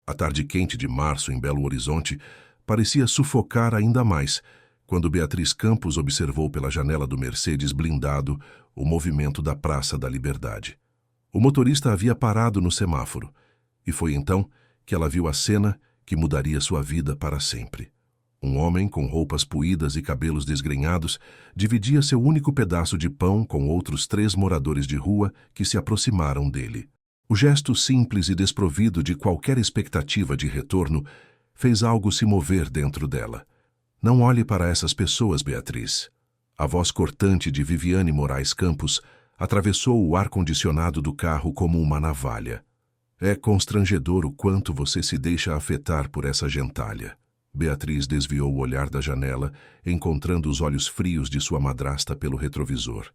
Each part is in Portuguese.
A tarde quente de março em Belo Horizonte parecia sufocar ainda mais quando Beatriz Campos observou pela janela do Mercedes blindado o movimento da Praça da Liberdade. O motorista havia parado no semáforo, e foi então que ela viu a cena que mudaria sua vida para sempre. Um homem com roupas puídas e cabelos desgrenhados dividia seu único pedaço de pão com outros 3 moradores de rua que se aproximaram dele. O gesto simples e desprovido de qualquer expectativa de retorno fez algo se mover dentro dela. Não olhe para essas pessoas, Beatriz. A voz cortante de Viviane Moraes Campos atravessou o ar-condicionado do carro como uma navalha. É constrangedor o quanto você se deixa afetar por essa gentalha. Beatriz desviou o olhar da janela, encontrando os olhos frios de sua madrasta pelo retrovisor.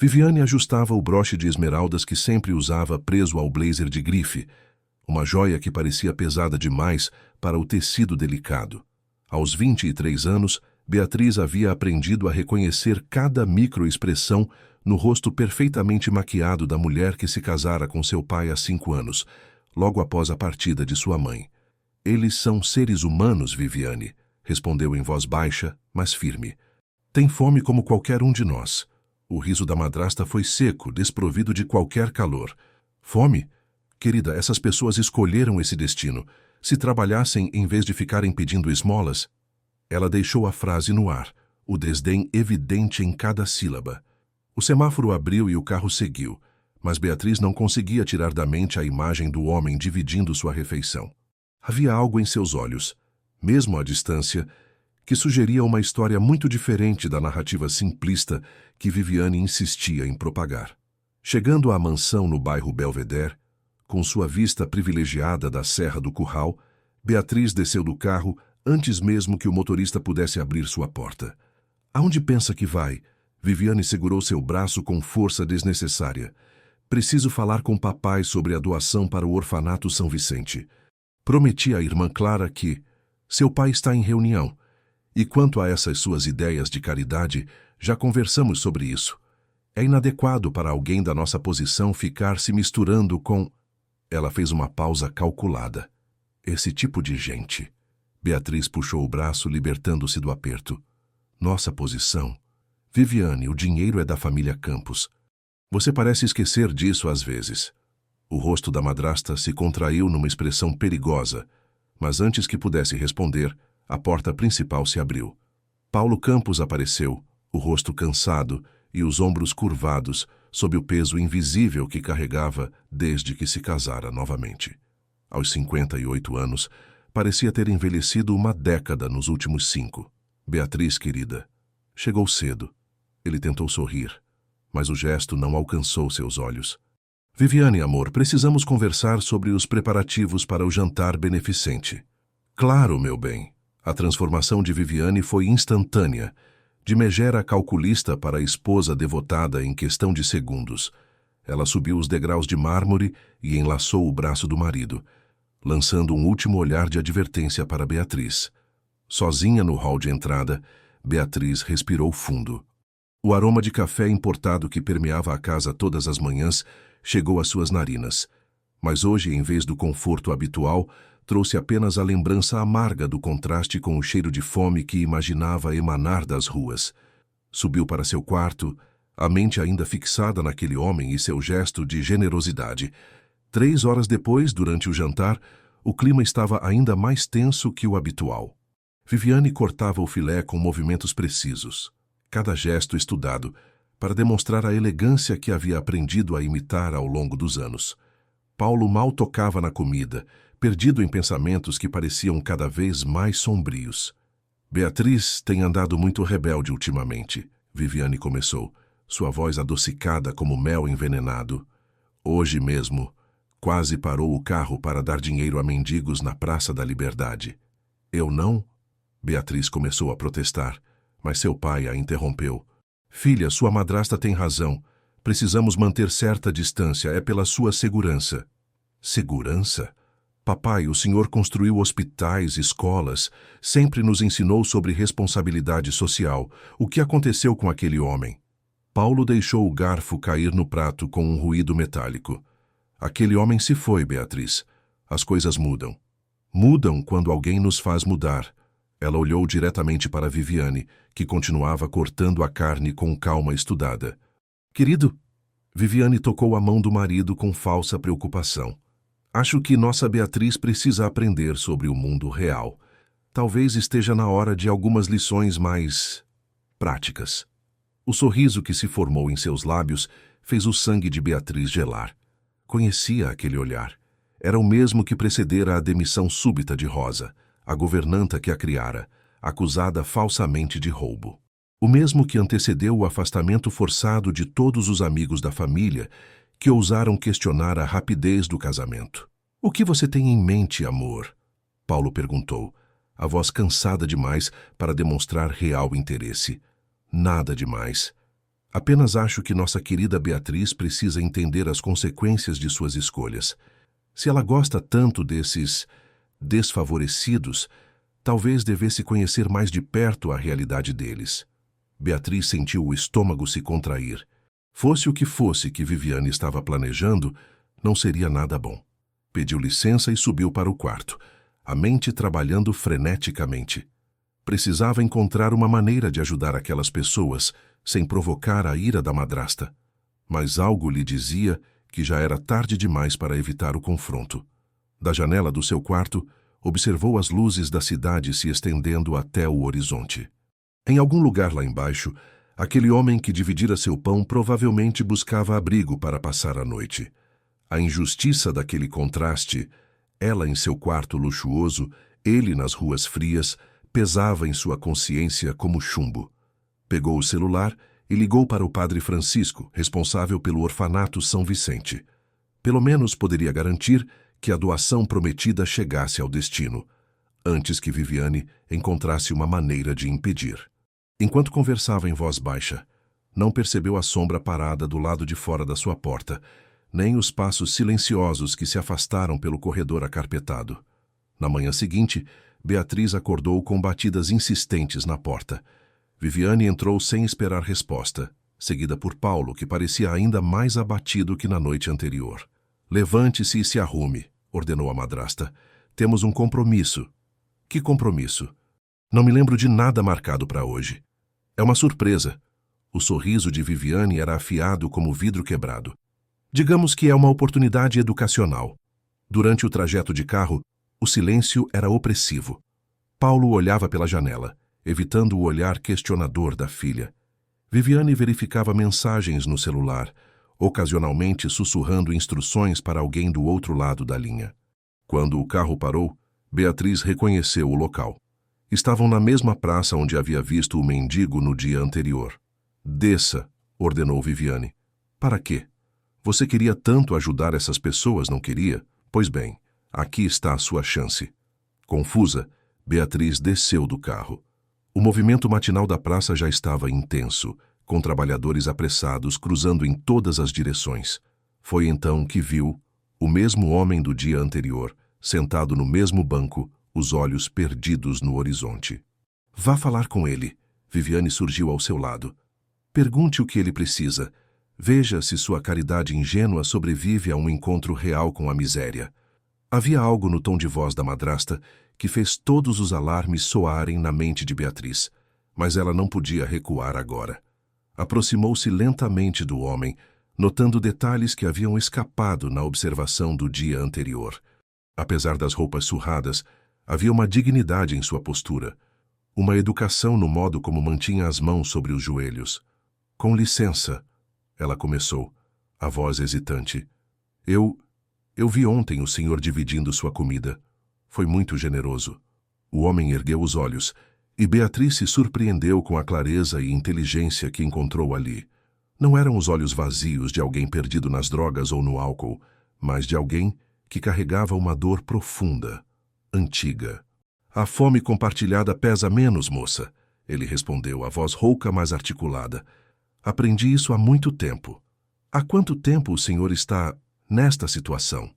Viviane ajustava o broche de esmeraldas que sempre usava preso ao blazer de grife, uma joia que parecia pesada demais para o tecido delicado. Aos 23 anos, Beatriz havia aprendido a reconhecer cada microexpressão no rosto perfeitamente maquiado da mulher que se casara com seu pai há 5 anos, logo após a partida de sua mãe. Eles são seres humanos, Viviane, respondeu em voz baixa, mas firme. Tem fome como qualquer um de nós. O riso da madrasta foi seco, desprovido de qualquer calor. Fome? Querida, essas pessoas escolheram esse destino. Se trabalhassem em vez de ficarem pedindo esmolas... Ela deixou a frase no ar, o desdém evidente em cada sílaba. O semáforo abriu e o carro seguiu, mas Beatriz não conseguia tirar da mente a imagem do homem dividindo sua refeição. Havia algo em seus olhos, mesmo à distância, que sugeria uma história muito diferente da narrativa simplista que Viviane insistia em propagar. Chegando à mansão no bairro Belvedere, com sua vista privilegiada da Serra do Curral, Beatriz desceu do carro antes mesmo que o motorista pudesse abrir sua porta. Aonde pensa que vai? Viviane segurou seu braço com força desnecessária. Preciso falar com papai sobre a doação para o orfanato São Vicente. Prometi à irmã Clara que seu pai está em reunião. E quanto a essas suas ideias de caridade, já conversamos sobre isso. É inadequado para alguém da nossa posição ficar se misturando com... Ela fez uma pausa calculada. Esse tipo de gente... Beatriz puxou o braço, libertando-se do aperto. Nossa posição. Viviane, o dinheiro é da família Campos. Você parece esquecer disso às vezes. O rosto da madrasta se contraiu numa expressão perigosa, mas antes que pudesse responder, a porta principal se abriu. Paulo Campos apareceu, o rosto cansado e os ombros curvados, sob o peso invisível que carregava desde que se casara novamente. Aos 58 anos, parecia ter envelhecido uma década nos últimos 5. Beatriz, querida. Chegou cedo. Ele tentou sorrir, mas o gesto não alcançou seus olhos. Viviane, amor, precisamos conversar sobre os preparativos para o jantar beneficente. Claro, meu bem. A transformação de Viviane foi instantânea, de megera calculista para esposa devotada em questão de segundos. Ela subiu os degraus de mármore e enlaçou o braço do marido, lançando um último olhar de advertência para Beatriz. Sozinha no hall de entrada, Beatriz respirou fundo. O aroma de café importado que permeava a casa todas as manhãs chegou às suas narinas, mas hoje, em vez do conforto habitual, trouxe apenas a lembrança amarga do contraste com o cheiro de fome que imaginava emanar das ruas. Subiu para seu quarto, a mente ainda fixada naquele homem e seu gesto de generosidade. 3 horas depois, durante o jantar, o clima estava ainda mais tenso que o habitual. Viviane cortava o filé com movimentos precisos, cada gesto estudado, para demonstrar a elegância que havia aprendido a imitar ao longo dos anos. Paulo mal tocava na comida, perdido em pensamentos que pareciam cada vez mais sombrios. Beatriz tem andado muito rebelde ultimamente, Viviane começou, sua voz adocicada como mel envenenado. Hoje mesmo, quase parou o carro para dar dinheiro a mendigos na Praça da Liberdade. Eu não? Beatriz começou a protestar, mas seu pai a interrompeu. Filha, sua madrasta tem razão. Precisamos manter certa distância, é pela sua segurança. Segurança? Papai, o senhor construiu hospitais, escolas, sempre nos ensinou sobre responsabilidade social. O que aconteceu com aquele homem? Paulo deixou o garfo cair no prato com um ruído metálico. Aquele homem se foi, Beatriz. As coisas mudam. Mudam quando alguém nos faz mudar. Ela olhou diretamente para Viviane, que continuava cortando a carne com calma estudada. Querido, Viviane tocou a mão do marido com falsa preocupação. Acho que nossa Beatriz precisa aprender sobre o mundo real. Talvez esteja na hora de algumas lições mais práticas. O sorriso que se formou em seus lábios fez o sangue de Beatriz gelar. Conhecia aquele olhar. Era o mesmo que precedera a demissão súbita de Rosa, a governanta que a criara, acusada falsamente de roubo. O mesmo que antecedeu o afastamento forçado de todos os amigos da família que ousaram questionar a rapidez do casamento. "O que você tem em mente, amor?" Paulo perguntou, a voz cansada demais para demonstrar real interesse. "Nada demais. Apenas acho que nossa querida Beatriz precisa entender as consequências de suas escolhas. Se ela gosta tanto desses desfavorecidos, talvez devesse conhecer mais de perto a realidade deles." Beatriz sentiu o estômago se contrair. Fosse o que fosse que Viviane estava planejando, não seria nada bom. Pediu licença e subiu para o quarto, a mente trabalhando freneticamente. Precisava encontrar uma maneira de ajudar aquelas pessoas, sem provocar a ira da madrasta. Mas algo lhe dizia que já era tarde demais para evitar o confronto. Da janela do seu quarto, observou as luzes da cidade se estendendo até o horizonte. Em algum lugar lá embaixo, aquele homem que dividira seu pão provavelmente buscava abrigo para passar a noite. A injustiça daquele contraste, ela em seu quarto luxuoso, ele nas ruas frias, pesava em sua consciência como chumbo. Pegou o celular e ligou para o padre Francisco, responsável pelo orfanato São Vicente. Pelo menos poderia garantir que a doação prometida chegasse ao destino, antes que Viviane encontrasse uma maneira de impedir. Enquanto conversava em voz baixa, não percebeu a sombra parada do lado de fora da sua porta, nem os passos silenciosos que se afastaram pelo corredor acarpetado. Na manhã seguinte, Beatriz acordou com batidas insistentes na porta. Viviane entrou sem esperar resposta, seguida por Paulo, que parecia ainda mais abatido que na noite anterior. "Levante-se e se arrume", ordenou a madrasta. "Temos um compromisso." "Que compromisso?" "Não me lembro de nada marcado para hoje." "É uma surpresa." O sorriso de Viviane era afiado como vidro quebrado. "Digamos que é uma oportunidade educacional." Durante o trajeto de carro, o silêncio era opressivo. Paulo olhava pela janela, evitando o olhar questionador da filha. Viviane verificava mensagens no celular, ocasionalmente sussurrando instruções para alguém do outro lado da linha. Quando o carro parou, Beatriz reconheceu o local. Estavam na mesma praça onde havia visto o mendigo no dia anterior. "Desça", ordenou Viviane. "Para quê? Você queria tanto ajudar essas pessoas, não queria? Pois bem, aqui está a sua chance." Confusa, Beatriz desceu do carro. O movimento matinal da praça já estava intenso, com trabalhadores apressados cruzando em todas as direções. Foi então que viu o mesmo homem do dia anterior, sentado no mesmo banco, os olhos perdidos no horizonte. "Vá falar com ele." Viviane surgiu ao seu lado. "Pergunte o que ele precisa. Veja se sua caridade ingênua sobrevive a um encontro real com a miséria." Havia algo no tom de voz da madrasta que fez todos os alarmes soarem na mente de Beatriz, mas ela não podia recuar agora. Aproximou-se lentamente do homem, notando detalhes que haviam escapado na observação do dia anterior. Apesar das roupas surradas, havia uma dignidade em sua postura, uma educação no modo como mantinha as mãos sobre os joelhos. "Com licença", ela começou, a voz hesitante. Eu vi ontem o senhor dividindo sua comida. Foi muito generoso." O homem ergueu os olhos, e Beatriz se surpreendeu com a clareza e inteligência que encontrou ali. Não eram os olhos vazios de alguém perdido nas drogas ou no álcool, mas de alguém que carregava uma dor profunda, antiga. "A fome compartilhada pesa menos, moça", ele respondeu, a voz rouca mas articulada. "Aprendi isso há muito tempo." "Há quanto tempo o senhor está nesta situação?"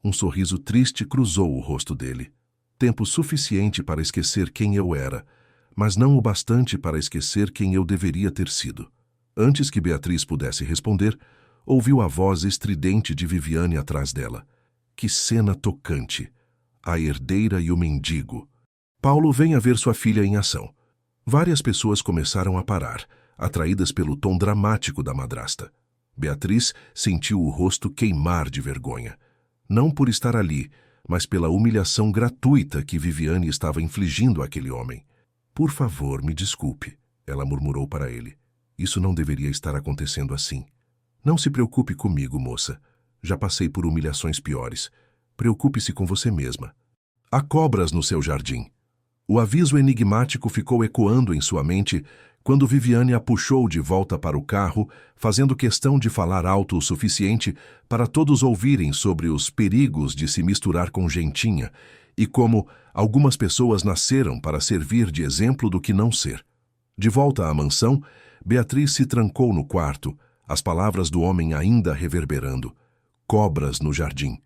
Um sorriso triste cruzou o rosto dele. "Tempo suficiente para esquecer quem eu era, mas não o bastante para esquecer quem eu deveria ter sido." Antes que Beatriz pudesse responder, ouviu a voz estridente de Viviane atrás dela. Que cena tocante! a herdeira e o mendigo. Paulo vem a ver sua filha em ação. Várias pessoas começaram a parar, atraídas pelo tom dramático da madrasta. Beatriz sentiu o rosto queimar de vergonha. Não por estar ali, mas pela humilhação gratuita que Viviane estava infligindo àquele homem. Por favor, me desculpe, ela murmurou para ele. Isso não deveria estar acontecendo assim. Não se preocupe comigo, moça. Já passei por humilhações piores. Preocupe-se com você mesma. Há cobras no seu jardim. O aviso enigmático ficou ecoando em sua mente quando Viviane a puxou de volta para o carro, fazendo questão de falar alto o suficiente para todos ouvirem sobre os perigos de se misturar com gentinha e como algumas pessoas nasceram para servir de exemplo do que não ser. De volta à mansão, Beatriz se trancou no quarto, as palavras do homem ainda reverberando. Cobras no jardim.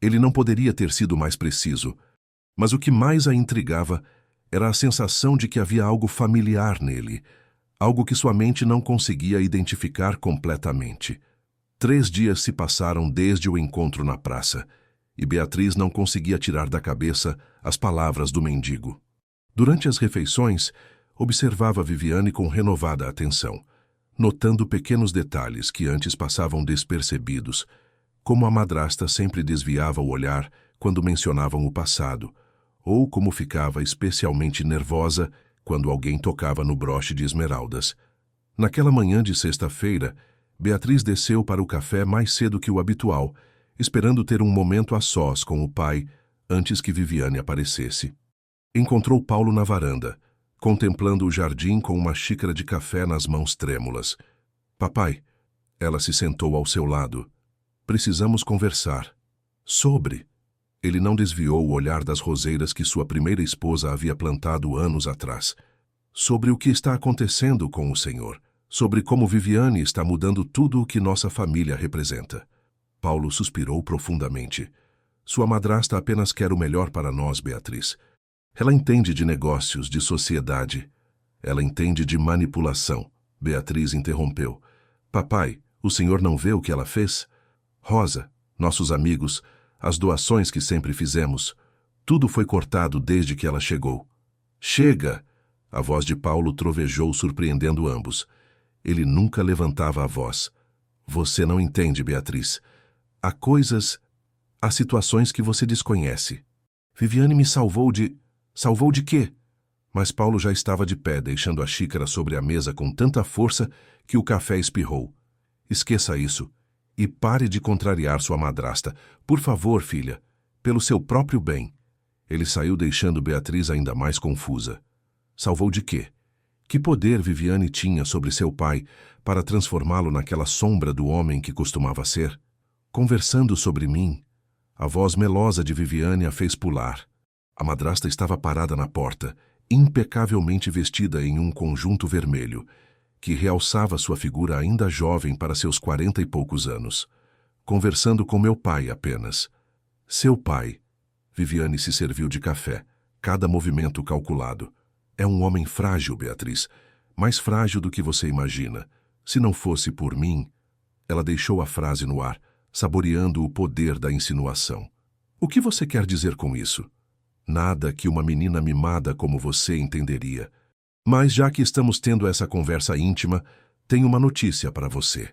Ele não poderia ter sido mais preciso. Mas o que mais a intrigava era a sensação de que havia algo familiar nele, algo que sua mente não conseguia identificar completamente. 3 dias se passaram desde o encontro na praça, e Beatriz não conseguia tirar da cabeça as palavras do mendigo. Durante as refeições, observava Viviane com renovada atenção, notando pequenos detalhes que antes passavam despercebidos, como a madrasta sempre desviava o olhar quando mencionavam o passado, ou como ficava especialmente nervosa quando alguém tocava no broche de esmeraldas. Naquela manhã de sexta-feira, Beatriz desceu para o café mais cedo que o habitual, esperando ter um momento a sós com o pai antes que Viviane aparecesse. Encontrou Paulo na varanda, contemplando o jardim com uma xícara de café nas mãos trêmulas. Papai, ela se sentou ao seu lado. Precisamos conversar. Sobre. Ele não desviou o olhar das roseiras que sua primeira esposa havia plantado anos atrás. Sobre o que está acontecendo com o Senhor. Sobre como Viviane está mudando tudo o que nossa família representa. Paulo suspirou profundamente. Sua madrasta apenas quer o melhor para nós, Beatriz. Ela entende de negócios, de sociedade. Ela entende de manipulação. Beatriz interrompeu. Papai, o senhor não vê o que ela fez? Rosa, nossos amigos, as doações que sempre fizemos, tudo foi cortado desde que ela chegou. Chega! A voz de Paulo trovejou, surpreendendo ambos. Ele nunca levantava a voz. Você não entende, Beatriz. Há coisas, há situações que você desconhece. Viviane me salvou de... Salvou de quê? Mas Paulo já estava de pé, deixando a xícara sobre a mesa com tanta força que o café espirrou. Esqueça isso. E pare de contrariar sua madrasta. Por favor, filha, pelo seu próprio bem. Ele saiu deixando Beatriz ainda mais confusa. Salvou de quê? Que poder Viviane tinha sobre seu pai para transformá-lo naquela sombra do homem que costumava ser? Conversando sobre mim, a voz melosa de Viviane a fez pular. A madrasta estava parada na porta, impecavelmente vestida em um conjunto vermelho, que realçava sua figura ainda jovem para seus 40 e poucos anos. Conversando com meu pai apenas. Seu pai. Viviane se serviu de café, cada movimento calculado. É um homem frágil, Beatriz. Mais frágil do que você imagina. Se não fosse por mim... Ela deixou a frase no ar, saboreando o poder da insinuação. O que você quer dizer com isso? Nada que uma menina mimada como você entenderia. Mas já que estamos tendo essa conversa íntima, tenho uma notícia para você.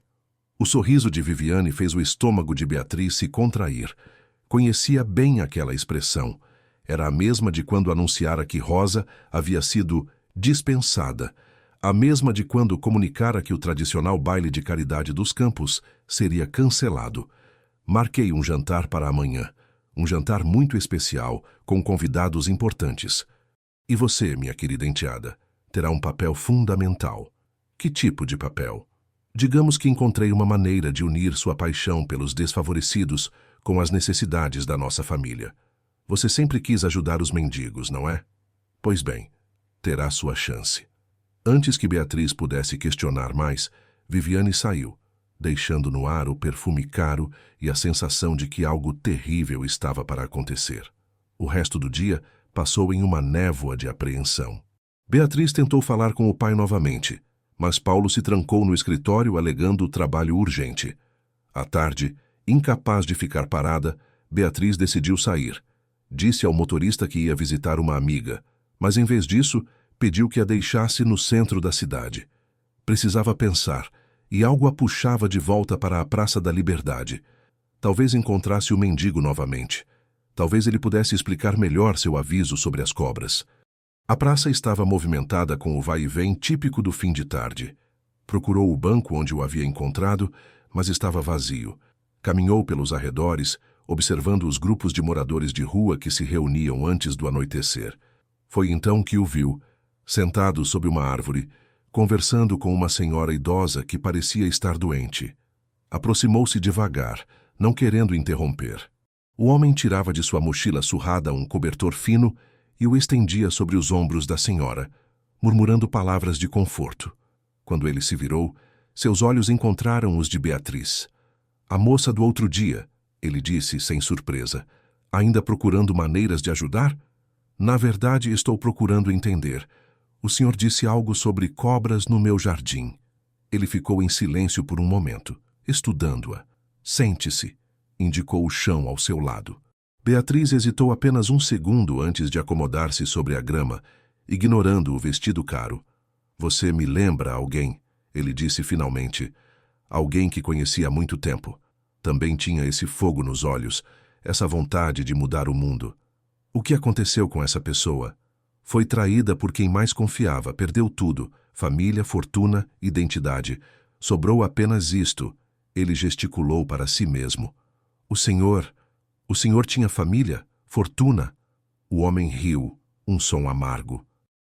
O sorriso de Viviane fez o estômago de Beatriz se contrair. Conhecia bem aquela expressão. Era a mesma de quando anunciara que Rosa havia sido dispensada. A mesma de quando comunicara que o tradicional baile de caridade dos campos seria cancelado. Marquei um jantar para amanhã. Um jantar muito especial, com convidados importantes. E você, minha querida enteada, terá um papel fundamental. Que tipo de papel? Digamos que encontrei uma maneira de unir sua paixão pelos desfavorecidos com as necessidades da nossa família. Você sempre quis ajudar os mendigos, não é? Pois bem, terá sua chance. Antes que Beatriz pudesse questionar mais, Viviane saiu, deixando no ar o perfume caro e a sensação de que algo terrível estava para acontecer. O resto do dia passou em uma névoa de apreensão. Beatriz tentou falar com o pai novamente, mas Paulo se trancou no escritório alegando trabalho urgente. À tarde, incapaz de ficar parada, Beatriz decidiu sair. Disse ao motorista que ia visitar uma amiga, mas em vez disso, pediu que a deixasse no centro da cidade. Precisava pensar, e algo a puxava de volta para a Praça da Liberdade. Talvez encontrasse o mendigo novamente. Talvez ele pudesse explicar melhor seu aviso sobre as cobras. A praça estava movimentada com o vai e vem típico do fim de tarde. Procurou o banco onde o havia encontrado, mas estava vazio. Caminhou pelos arredores, observando os grupos de moradores de rua que se reuniam antes do anoitecer. Foi então que o viu, sentado sob uma árvore, conversando com uma senhora idosa que parecia estar doente. Aproximou-se devagar, não querendo interromper. O homem tirava de sua mochila surrada um cobertor fino e o estendia sobre os ombros da senhora, murmurando palavras de conforto. Quando ele se virou, seus olhos encontraram os de Beatriz. A moça do outro dia, ele disse sem surpresa, ainda procurando maneiras de ajudar? Na verdade, estou procurando entender. O senhor disse algo sobre cobras no meu jardim. Ele ficou em silêncio por um momento, estudando-a. Sente-se, indicou o chão ao seu lado. Beatriz hesitou apenas um segundo antes de acomodar-se sobre a grama, ignorando o vestido caro. Você me lembra alguém, ele disse finalmente. Alguém que conhecia há muito tempo. Também tinha esse fogo nos olhos, essa vontade de mudar o mundo. O que aconteceu com essa pessoa? Foi traída por quem mais confiava, perdeu tudo, família, fortuna, identidade. Sobrou apenas isto. Ele gesticulou para si mesmo. O senhor tinha família, fortuna? O homem riu, um som amargo.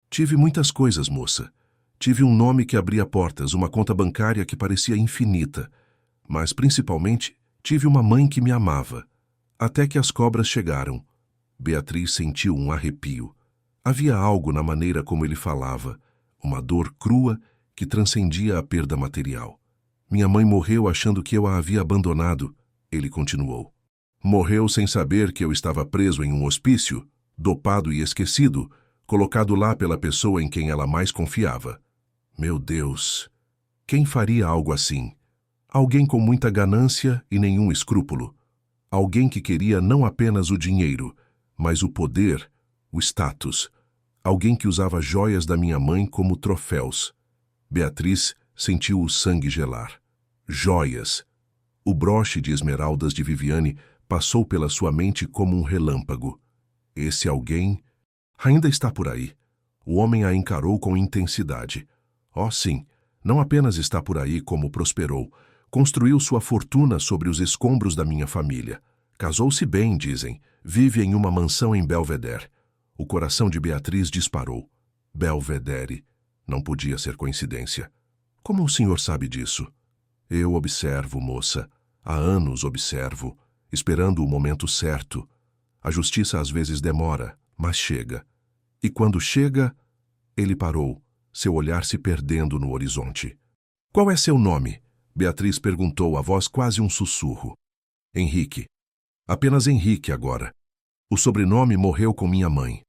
Tive muitas coisas, moça. Tive um nome que abria portas, uma conta bancária que parecia infinita. Mas, principalmente, tive uma mãe que me amava. Até que as cobras chegaram. Beatriz sentiu um arrepio. Havia algo na maneira como ele falava, uma dor crua que transcendia a perda material. Minha mãe morreu achando que eu a havia abandonado, ele continuou. Morreu sem saber que eu estava preso em um hospício, dopado e esquecido, colocado lá pela pessoa em quem ela mais confiava. Meu Deus! Quem faria algo assim? Alguém com muita ganância e nenhum escrúpulo. Alguém que queria não apenas o dinheiro, mas o poder, o status. Alguém que usava joias da minha mãe como troféus. Beatriz sentiu o sangue gelar. Joias. O broche de esmeraldas de Viviane passou pela sua mente como um relâmpago. Esse alguém ainda está por aí. O homem a encarou com intensidade. Oh, sim, não apenas está por aí como prosperou. Construiu sua fortuna sobre os escombros da minha família. Casou-se bem, dizem. Vive em uma mansão em Belvedere. O coração de Beatriz disparou. Belvedere. Não podia ser coincidência. Como o senhor sabe disso? Eu observo, moça. Há anos observo, esperando o momento certo. A justiça às vezes demora, mas chega. E quando chega, ele parou, seu olhar se perdendo no horizonte. Qual é seu nome? Beatriz perguntou, a voz quase um sussurro. Henrique. Apenas Henrique agora. O sobrenome morreu com minha mãe.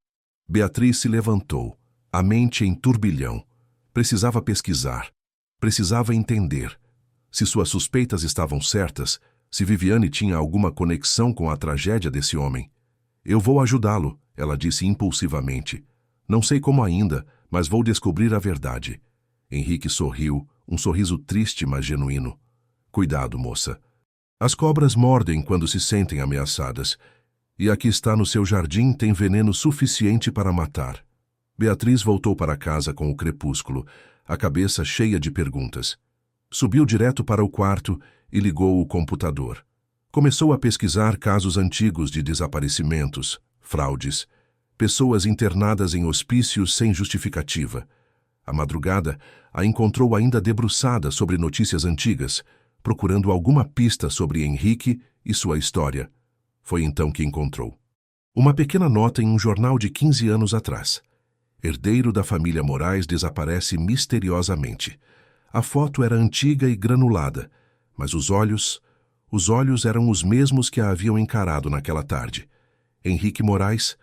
Beatriz se levantou, a mente em turbilhão. Precisava pesquisar. Precisava entender. Se suas suspeitas estavam certas, se Viviane tinha alguma conexão com a tragédia desse homem. Eu vou ajudá-lo, ela disse impulsivamente. Não sei como ainda, mas vou descobrir a verdade. Henrique sorriu, um sorriso triste, mas genuíno. Cuidado, moça. As cobras mordem quando se sentem ameaçadas. E aqui está no seu jardim tem veneno suficiente para matar. Beatriz voltou para casa com o crepúsculo, a cabeça cheia de perguntas. Subiu direto para o quarto e ligou o computador. Começou a pesquisar casos antigos de desaparecimentos, fraudes, pessoas internadas em hospícios sem justificativa. À madrugada, a encontrou ainda debruçada sobre notícias antigas, procurando alguma pista sobre Henrique e sua história. Foi então que encontrou uma pequena nota em um jornal de 15 anos atrás. Herdeiro da família Moraes desaparece misteriosamente. A foto era antiga e granulada, mas os olhos eram os mesmos que a haviam encarado naquela tarde. Henrique Moraes,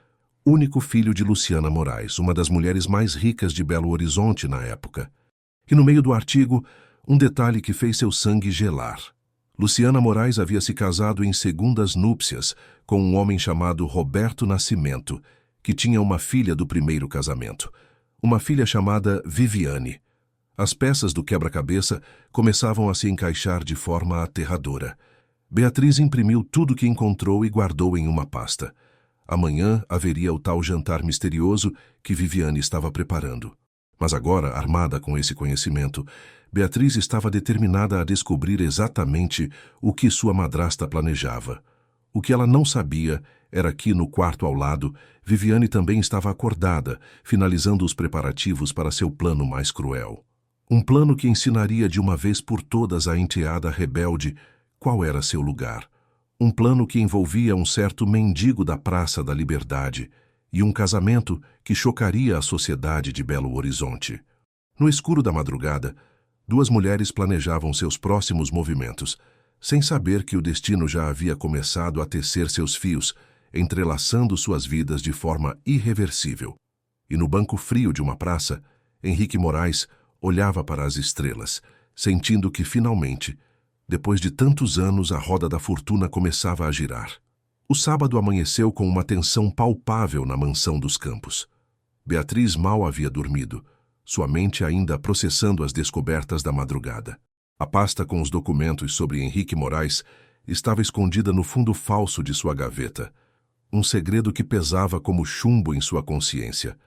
único filho de Luciana Moraes, uma das mulheres mais ricas de Belo Horizonte na época. E no meio do artigo, um detalhe que fez seu sangue gelar. Luciana Moraes havia se casado em segundas núpcias com um homem chamado Roberto Nascimento, que tinha uma filha do primeiro casamento, uma filha chamada Viviane. As peças do quebra-cabeça começavam a se encaixar de forma aterradora. Beatriz imprimiu tudo que encontrou e guardou em uma pasta. Amanhã haveria o tal jantar misterioso que Viviane estava preparando. Mas agora, armada com esse conhecimento, Beatriz estava determinada a descobrir exatamente o que sua madrasta planejava. O que ela não sabia era que, no quarto ao lado, Viviane também estava acordada, finalizando os preparativos para seu plano mais cruel. Um plano que ensinaria de uma vez por todas à enteada rebelde qual era seu lugar. Um plano que envolvia um certo mendigo da Praça da Liberdade e um casamento que chocaria a sociedade de Belo Horizonte. No escuro da madrugada, duas mulheres planejavam seus próximos movimentos, sem saber que o destino já havia começado a tecer seus fios, entrelaçando suas vidas de forma irreversível. E no banco frio de uma praça, Henrique Moraes olhava para as estrelas, sentindo que finalmente, depois de tantos anos, a roda da fortuna começava a girar. O sábado amanheceu com uma tensão palpável na mansão dos Campos. Beatriz mal havia dormido, sua mente ainda processando as descobertas da madrugada. A pasta com os documentos sobre Henrique Moraes estava escondida no fundo falso de sua gaveta, um segredo que pesava como chumbo em sua consciência.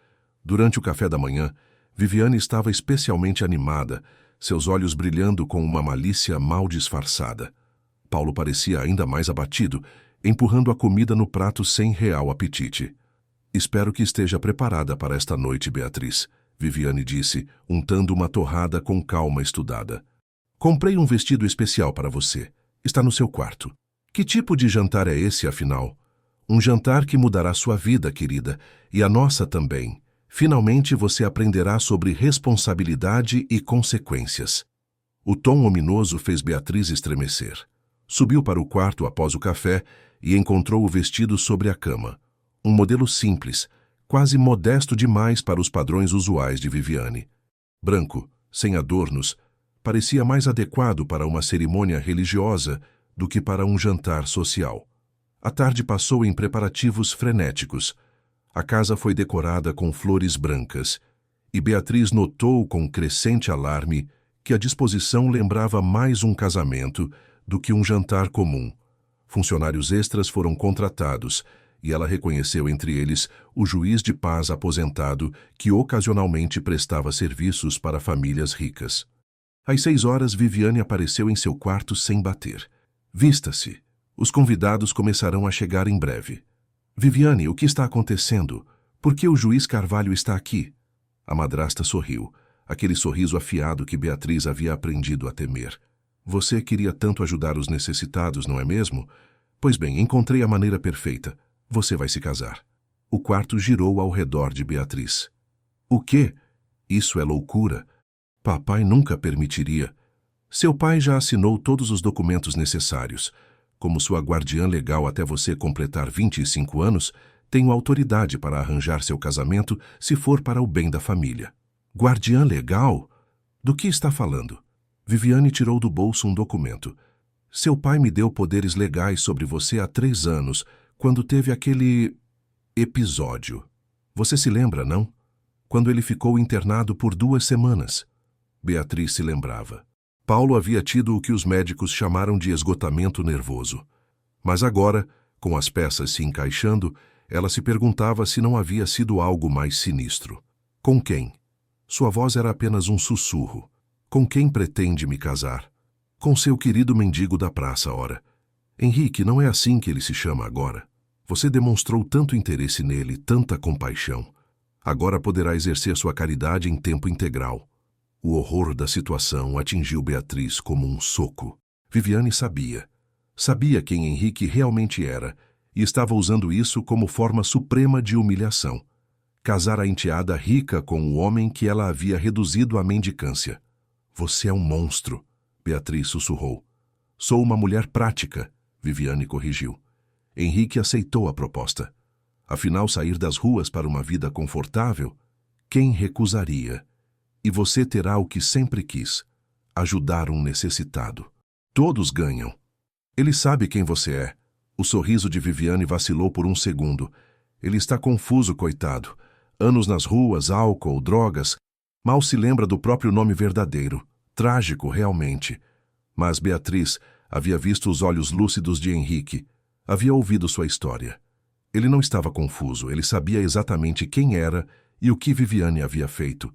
Durante o café da manhã, Viviane estava especialmente animada, seus olhos brilhando com uma malícia mal disfarçada. Paulo parecia ainda mais abatido, empurrando a comida no prato sem real apetite. «Espero que esteja preparada para esta noite, Beatriz», Viviane disse, untando uma torrada com calma estudada. «Comprei um vestido especial para você. Está no seu quarto. Que tipo de jantar é esse, afinal? Um jantar que mudará sua vida, querida, e a nossa também. Finalmente você aprenderá sobre responsabilidade e consequências». O tom ominoso fez Beatriz estremecer. Subiu para o quarto após o café e encontrou o vestido sobre a cama. Um modelo simples, quase modesto demais para os padrões usuais de Viviane. Branco, sem adornos, parecia mais adequado para uma cerimônia religiosa do que para um jantar social. A tarde passou em preparativos frenéticos. A casa foi decorada com flores brancas, e Beatriz notou com crescente alarme que a disposição lembrava mais um casamento do que um jantar comum. Funcionários extras foram contratados, e ela reconheceu entre eles o juiz de paz aposentado que ocasionalmente prestava serviços para famílias ricas. Às 6 horas, Viviane apareceu em seu quarto sem bater. «Vista-se. Os convidados começarão a chegar em breve». «Viviane, o que está acontecendo? Por que o juiz Carvalho está aqui?» A madrasta sorriu, aquele sorriso afiado que Beatriz havia aprendido a temer. «Você queria tanto ajudar os necessitados, não é mesmo? Pois bem, encontrei a maneira perfeita. Você vai se casar». O quarto girou ao redor de Beatriz. «O quê? Isso é loucura. Papai nunca permitiria. Seu pai já assinou todos os documentos necessários. Como sua guardiã legal até você completar 25 anos, tenho autoridade para arranjar seu casamento se for para o bem da família». «Guardiã legal? Do que está falando?» Viviane tirou do bolso um documento. «Seu pai me deu poderes legais sobre você há 3 anos, quando teve aquele episódio. Você se lembra, não? Quando ele ficou internado por 2 semanas. Beatriz se lembrava. Paulo havia tido o que os médicos chamaram de esgotamento nervoso. Mas agora, com as peças se encaixando, ela se perguntava se não havia sido algo mais sinistro. Com quem? Sua voz era apenas um sussurro. Com quem pretende me casar? Com seu querido mendigo da praça, ora. Henrique, não é assim que ele se chama agora. Você demonstrou tanto interesse nele, tanta compaixão. Agora poderá exercer sua caridade em tempo integral. O horror da situação atingiu Beatriz como um soco. Viviane sabia. Sabia quem Henrique realmente era e estava usando isso como forma suprema de humilhação. Casar a enteada rica com o homem que ela havia reduzido à mendicância. Você é um monstro, Beatriz sussurrou. Sou uma mulher prática, Viviane corrigiu. Henrique aceitou a proposta. Afinal, sair das ruas para uma vida confortável, quem recusaria? E você terá o que sempre quis, ajudar um necessitado. Todos ganham. Ele sabe quem você é, O sorriso de Viviane vacilou por um segundo. Ele está confuso, coitado. Anos nas ruas, álcool, drogas. Mal se lembra do próprio nome verdadeiro. Trágico, realmente. Mas Beatriz havia visto os olhos lúcidos de Henrique. Havia ouvido sua história. Ele não estava confuso, ele sabia exatamente quem era e o que Viviane havia feito.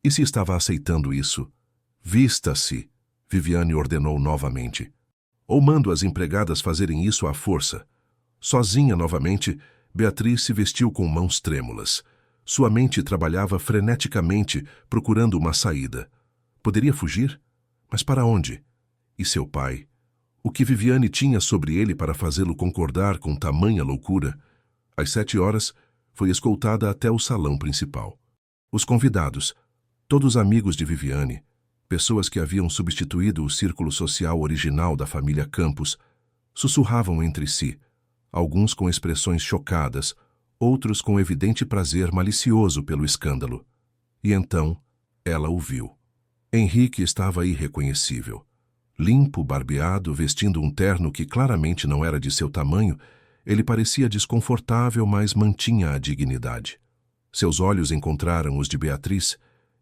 E se estava aceitando isso? Vista-se, Viviane ordenou novamente. Ou mando as empregadas fazerem isso à força. Sozinha novamente, Beatriz se vestiu com mãos trêmulas. Sua mente trabalhava freneticamente, procurando uma saída. Poderia fugir? Mas para onde? E seu pai? O que Viviane tinha sobre ele para fazê-lo concordar com tamanha loucura? Às 7 horas, foi escoltada até o salão principal. Os convidados, todos amigos de Viviane, pessoas que haviam substituído o círculo social original da família Campos, sussurravam entre si, alguns com expressões chocadas, outros com evidente prazer malicioso pelo escândalo. E então, ela o viu. Henrique estava irreconhecível. Limpo, barbeado, vestindo um terno que claramente não era de seu tamanho, ele parecia desconfortável, mas mantinha a dignidade. Seus olhos encontraram os de Beatriz,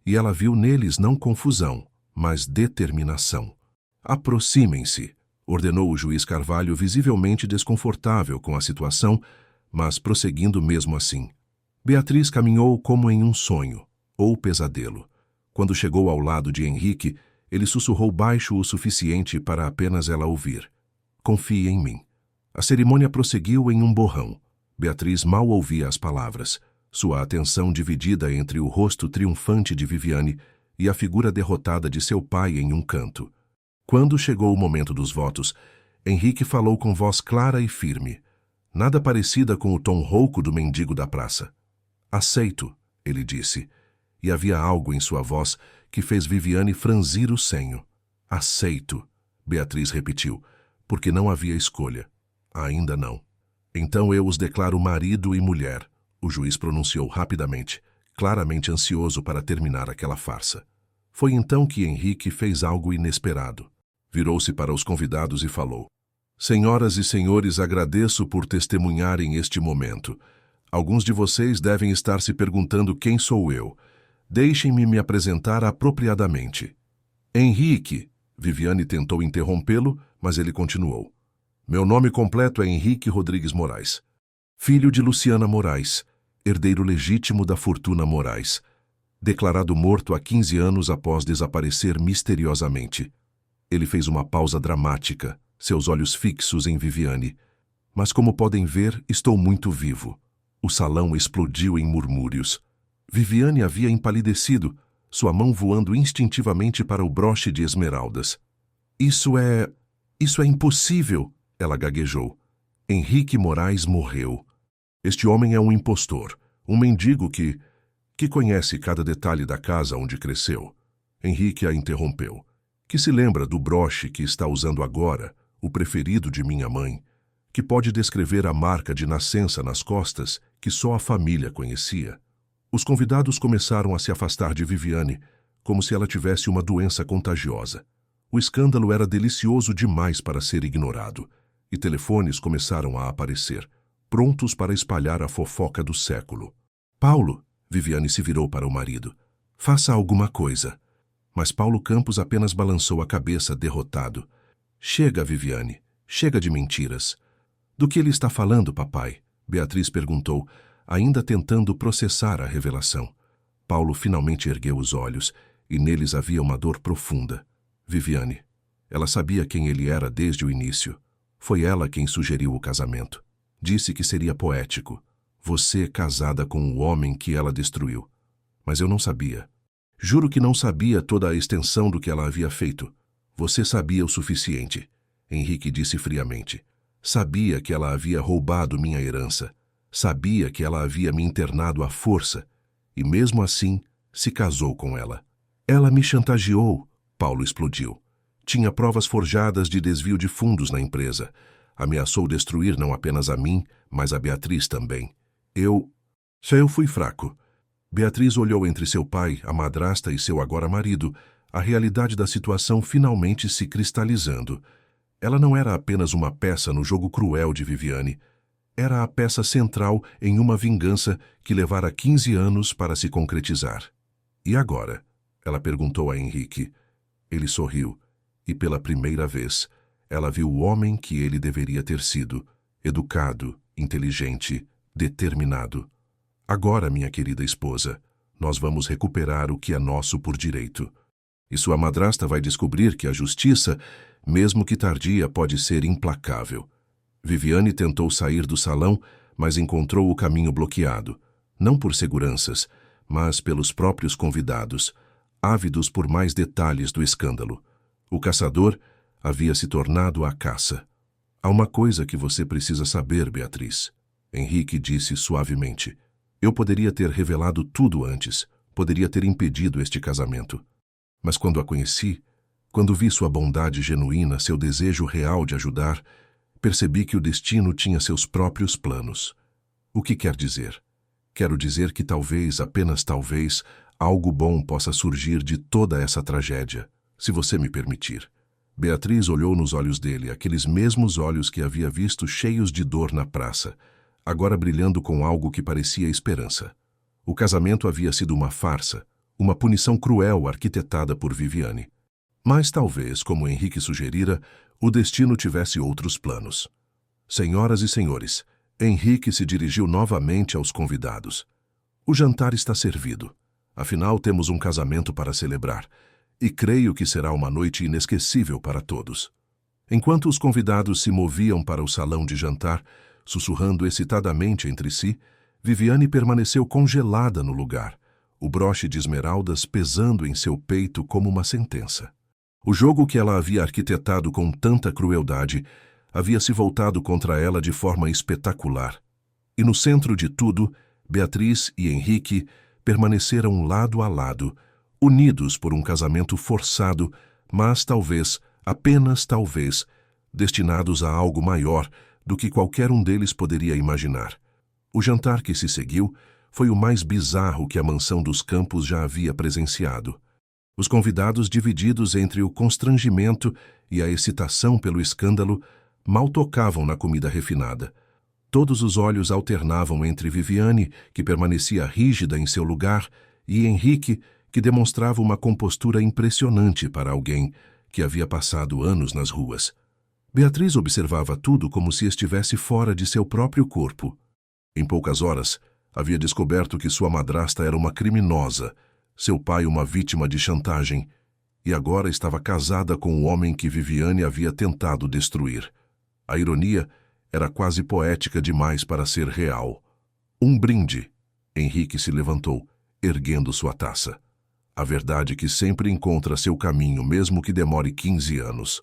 e ela viu neles não confusão, mas determinação. Aproximem-se, ordenou o juiz Carvalho, visivelmente desconfortável com a situação, mas prosseguindo mesmo assim. Beatriz caminhou como em um sonho, ou pesadelo. Quando chegou ao lado de Henrique, ele sussurrou baixo o suficiente para apenas ela ouvir. Confie em mim. A cerimônia prosseguiu em um borrão. Beatriz mal ouvia as palavras, sua atenção dividida entre o rosto triunfante de Viviane e a figura derrotada de seu pai em um canto. Quando chegou o momento dos votos, Henrique falou com voz clara e firme, nada parecida com o tom rouco do mendigo da praça. Aceito, ele disse, e havia algo em sua voz que fez Viviane franzir o senho. Aceito, Beatriz repetiu, porque não havia escolha. Ainda não. Então eu os declaro marido e mulher, o juiz pronunciou rapidamente, claramente ansioso para terminar aquela farsa. Foi então que Henrique fez algo inesperado. Virou-se para os convidados e falou: Senhoras e senhores, agradeço por testemunharem este momento. Alguns de vocês devem estar se perguntando quem sou eu. Deixem-me me apresentar apropriadamente. Henrique, Viviane tentou interrompê-lo, mas ele continuou. Meu nome completo é Henrique Rodrigues Moraes. Filho de Luciana Moraes, herdeiro legítimo da fortuna Moraes. Declarado morto há 15 anos após desaparecer misteriosamente. Ele fez uma pausa dramática, seus olhos fixos em Viviane. Mas como podem ver, estou muito vivo. O salão explodiu em murmúrios. Viviane havia empalidecido, sua mão voando instintivamente para o broche de esmeraldas. Isso é impossível, ela gaguejou. Henrique Moraes morreu. Este homem é um impostor, um mendigo que conhece cada detalhe da casa onde cresceu. Henrique a interrompeu. Que se lembra do broche que está usando agora, o preferido de minha mãe, que pode descrever a marca de nascença nas costas que só a família conhecia. Os convidados começaram a se afastar de Viviane, como se ela tivesse uma doença contagiosa. O escândalo era delicioso demais para ser ignorado, e telefones começaram a aparecer, prontos para espalhar a fofoca do século. Paulo, Viviane se virou para o marido. Faça alguma coisa. Mas Paulo Campos apenas balançou a cabeça, derrotado. Chega, Viviane. Chega de mentiras. Do que ele está falando, papai? Beatriz perguntou, ainda tentando processar a revelação. Paulo finalmente ergueu os olhos, e neles havia uma dor profunda. Viviane. Ela sabia quem ele era desde o início. Foi ela quem sugeriu o casamento. Disse que seria poético. Você casada com o homem que ela destruiu. Mas eu não sabia. Juro que não sabia toda a extensão do que ela havia feito. Você sabia o suficiente, Henrique disse friamente. Sabia que ela havia roubado minha herança. Sabia que ela havia me internado à força. E mesmo assim, se casou com ela. Ela me chantageou, Paulo explodiu. Tinha provas forjadas de desvio de fundos na empresa. Ameaçou destruir não apenas a mim, mas a Beatriz também. Eu fui fraco. Beatriz olhou entre seu pai, a madrasta e seu agora marido, a realidade da situação finalmente se cristalizando. Ela não era apenas uma peça no jogo cruel de Viviane. Era a peça central em uma vingança que levara 15 anos para se concretizar. E agora? Ela perguntou a Henrique. Ele sorriu, e pela primeira vez, ela viu o homem que ele deveria ter sido, educado, inteligente, determinado. Agora, minha querida esposa, nós vamos recuperar o que é nosso por direito. E sua madrasta vai descobrir que a justiça, mesmo que tardia, pode ser implacável. Viviane tentou sair do salão, mas encontrou o caminho bloqueado, não por seguranças, mas pelos próprios convidados, ávidos por mais detalhes do escândalo. O caçador havia se tornado a caça. Há uma coisa que você precisa saber, Beatriz. Henrique disse suavemente. Eu poderia ter revelado tudo antes, poderia ter impedido este casamento. Mas quando a conheci, quando vi sua bondade genuína, seu desejo real de ajudar, percebi que o destino tinha seus próprios planos. O que quer dizer? Quero dizer que talvez, apenas talvez, algo bom possa surgir de toda essa tragédia, se você me permitir. Beatriz olhou nos olhos dele, aqueles mesmos olhos que havia visto cheios de dor na praça, agora brilhando com algo que parecia esperança. O casamento havia sido uma farsa, uma punição cruel arquitetada por Viviane. Mas talvez, como Henrique sugerira, o destino tivesse outros planos. Senhoras e senhores, Henrique se dirigiu novamente aos convidados. O jantar está servido. Afinal, temos um casamento para celebrar, e creio que será uma noite inesquecível para todos. Enquanto os convidados se moviam para o salão de jantar, sussurrando excitadamente entre si, Viviane permaneceu congelada no lugar, o broche de esmeraldas pesando em seu peito como uma sentença. O jogo que ela havia arquitetado com tanta crueldade havia se voltado contra ela de forma espetacular. E no centro de tudo, Beatriz e Henrique permaneceram lado a lado, unidos por um casamento forçado, mas talvez, apenas talvez, destinados a algo maior do que qualquer um deles poderia imaginar. O jantar que se seguiu foi o mais bizarro que a mansão dos Campos já havia presenciado. Os convidados, divididos entre o constrangimento e a excitação pelo escândalo, mal tocavam na comida refinada. Todos os olhos alternavam entre Viviane, que permanecia rígida em seu lugar, e Henrique, que demonstrava uma compostura impressionante para alguém que havia passado anos nas ruas. Beatriz observava tudo como se estivesse fora de seu próprio corpo. Em poucas horas, havia descoberto que sua madrasta era uma criminosa, seu pai uma vítima de chantagem, e agora estava casada com o homem que Viviane havia tentado destruir. A ironia era quase poética demais para ser real. Um brinde. Henrique se levantou, erguendo sua taça. A verdade que sempre encontra seu caminho, mesmo que demore 15 anos.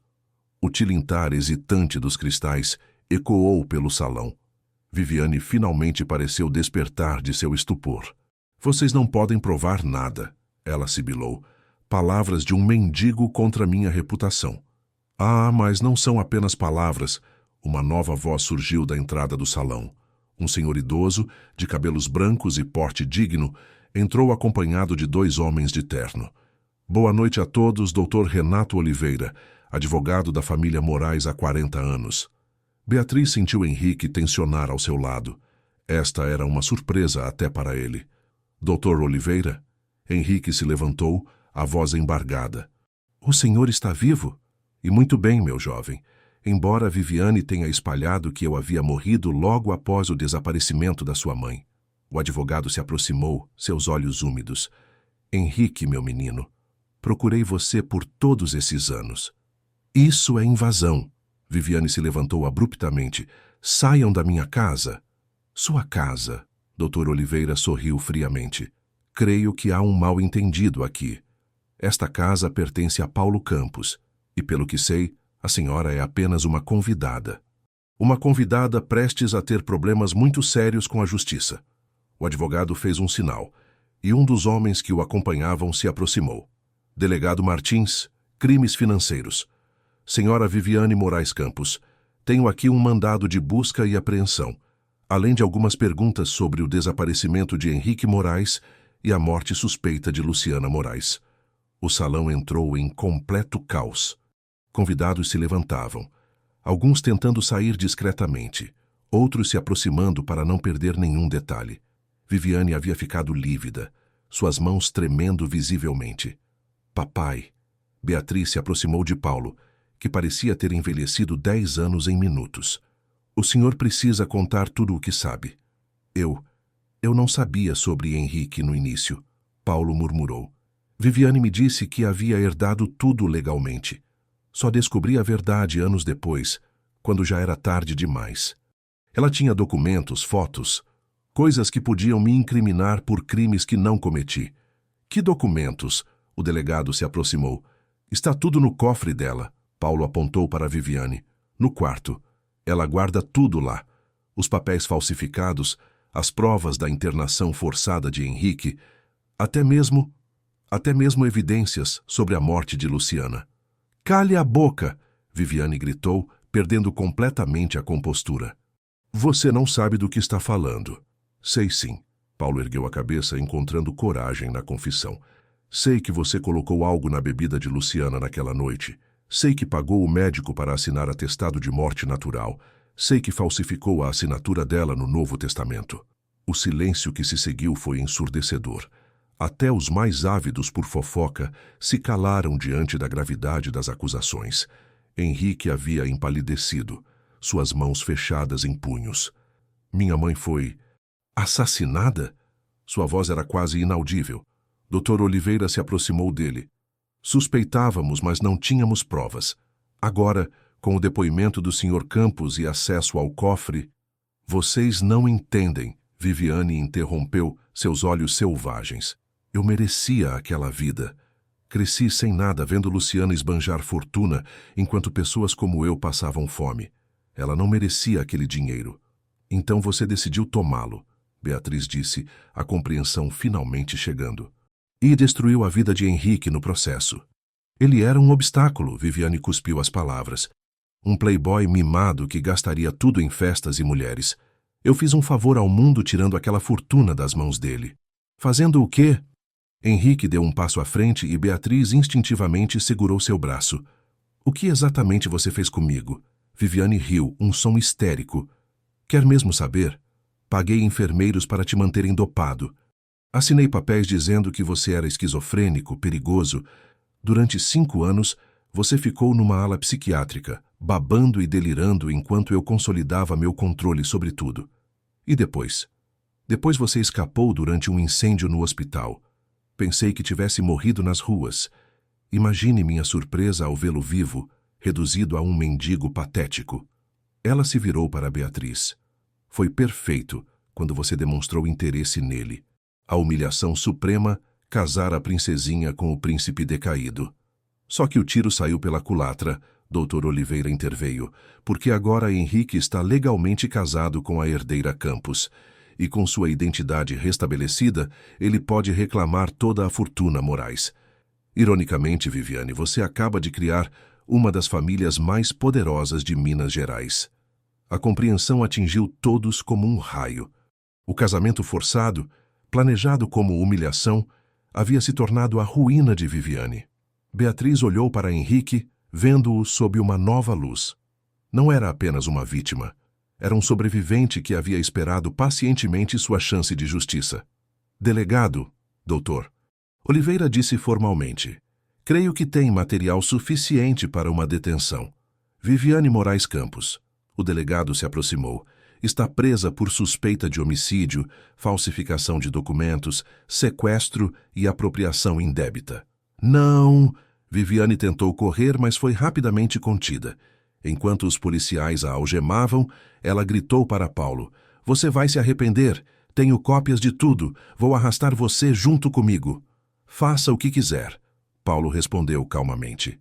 O tilintar hesitante dos cristais ecoou pelo salão. Viviane finalmente pareceu despertar de seu estupor. Vocês não podem provar nada, ela sibilou. Palavras de um mendigo contra minha reputação. Ah, mas não são apenas palavras. Uma nova voz surgiu da entrada do salão. Um senhor idoso, de cabelos brancos e porte digno, entrou acompanhado de 2 homens de terno. Boa noite a todos, Dr. Renato Oliveira, advogado da família Moraes há 40 anos. Beatriz sentiu Henrique tensionar ao seu lado. Esta era uma surpresa até para ele. Dr. Oliveira? Henrique se levantou, a voz embargada. O senhor está vivo? E muito bem, meu jovem. Embora Viviane tenha espalhado que eu havia morrido logo após o desaparecimento da sua mãe. O advogado se aproximou, seus olhos úmidos. Henrique, meu menino, procurei você por todos esses anos. Isso é invasão. Viviane se levantou abruptamente. Saiam da minha casa. Sua casa. Dr. Oliveira sorriu friamente. Creio que há um mal-entendido aqui. Esta casa pertence a Paulo Campos, e pelo que sei, a senhora é apenas uma convidada. Uma convidada prestes a ter problemas muito sérios com a justiça. O advogado fez um sinal, e um dos homens que o acompanhavam se aproximou. Delegado Martins, crimes financeiros. Senhora Viviane Moraes Campos, tenho aqui um mandado de busca e apreensão, além de algumas perguntas sobre o desaparecimento de Henrique Moraes e a morte suspeita de Luciana Moraes. O salão entrou em completo caos. Convidados se levantavam, alguns tentando sair discretamente, outros se aproximando para não perder nenhum detalhe. Viviane havia ficado lívida, suas mãos tremendo visivelmente. Papai. Beatriz se aproximou de Paulo, que parecia ter envelhecido 10 anos em minutos. O senhor precisa contar tudo o que sabe. Eu não sabia sobre Henrique no início, Paulo murmurou. Viviane me disse que havia herdado tudo legalmente. Só descobri a verdade anos depois, quando já era tarde demais. Ela tinha documentos, fotos, coisas que podiam me incriminar por crimes que não cometi. Que documentos? O delegado se aproximou. Está tudo no cofre dela. Paulo apontou para Viviane. No quarto. Ela guarda tudo lá. Os papéis falsificados, as provas da internação forçada de Henrique, até mesmo evidências sobre a morte de Luciana. Cale a boca! Viviane gritou, perdendo completamente a compostura. Você não sabe do que está falando. Sei sim. Paulo ergueu a cabeça, encontrando coragem na confissão. Sei que você colocou algo na bebida de Luciana naquela noite. Sei que pagou o médico para assinar atestado de morte natural. Sei que falsificou a assinatura dela no Novo Testamento. O silêncio que se seguiu foi ensurdecedor. Até os mais ávidos por fofoca se calaram diante da gravidade das acusações. Henrique havia empalidecido, suas mãos fechadas em punhos. Minha mãe foi assassinada? Sua voz era quase inaudível. Dr. Oliveira se aproximou dele. Suspeitávamos, mas não tínhamos provas. Agora, com o depoimento do Sr. Campos e acesso ao cofre... Vocês não entendem, Viviane interrompeu, seus olhos selvagens. Eu merecia aquela vida. Cresci sem nada vendo Luciana esbanjar fortuna, enquanto pessoas como eu passavam fome. Ela não merecia aquele dinheiro. Então você decidiu tomá-lo, Beatriz disse, a compreensão finalmente chegando. E destruiu a vida de Henrique no processo. Ele era um obstáculo, Viviane cuspiu as palavras. Um playboy mimado que gastaria tudo em festas e mulheres. Eu fiz um favor ao mundo tirando aquela fortuna das mãos dele. Fazendo o quê? Henrique deu um passo à frente e Beatriz instintivamente segurou seu braço. O que exatamente você fez comigo? Viviane riu, um som histérico. Quer mesmo saber? Paguei enfermeiros para te manterem dopado. Assinei papéis dizendo que você era esquizofrênico, perigoso. Durante 5 anos, você ficou numa ala psiquiátrica, babando e delirando enquanto eu consolidava meu controle sobre tudo. E depois? Depois você escapou durante um incêndio no hospital. Pensei que tivesse morrido nas ruas. Imagine minha surpresa ao vê-lo vivo, reduzido a um mendigo patético. Ela se virou para Beatriz. Foi perfeito quando você demonstrou interesse nele. A humilhação suprema, casar a princesinha com o príncipe decaído. Só que o tiro saiu pela culatra, Dr. Oliveira interveio, porque agora Henrique está legalmente casado com a herdeira Campos, e com sua identidade restabelecida, ele pode reclamar toda a fortuna Moraes. Ironicamente, Viviane, você acaba de criar uma das famílias mais poderosas de Minas Gerais. A compreensão atingiu todos como um raio. O casamento forçado, planejado como humilhação, havia se tornado a ruína de Viviane. Beatriz olhou para Henrique, vendo-o sob uma nova luz. Não era apenas uma vítima. Era um sobrevivente que havia esperado pacientemente sua chance de justiça. Delegado, doutor. Oliveira disse formalmente. Creio que tem material suficiente para uma detenção. Viviane Moraes Campos. O delegado se aproximou. Está presa por suspeita de homicídio, falsificação de documentos, sequestro e apropriação indébita. Não! Viviane tentou correr, mas foi rapidamente contida. Enquanto os policiais a algemavam, ela gritou para Paulo. Você vai se arrepender. Tenho cópias de tudo. Vou arrastar você junto comigo. Faça o que quiser. Paulo respondeu calmamente.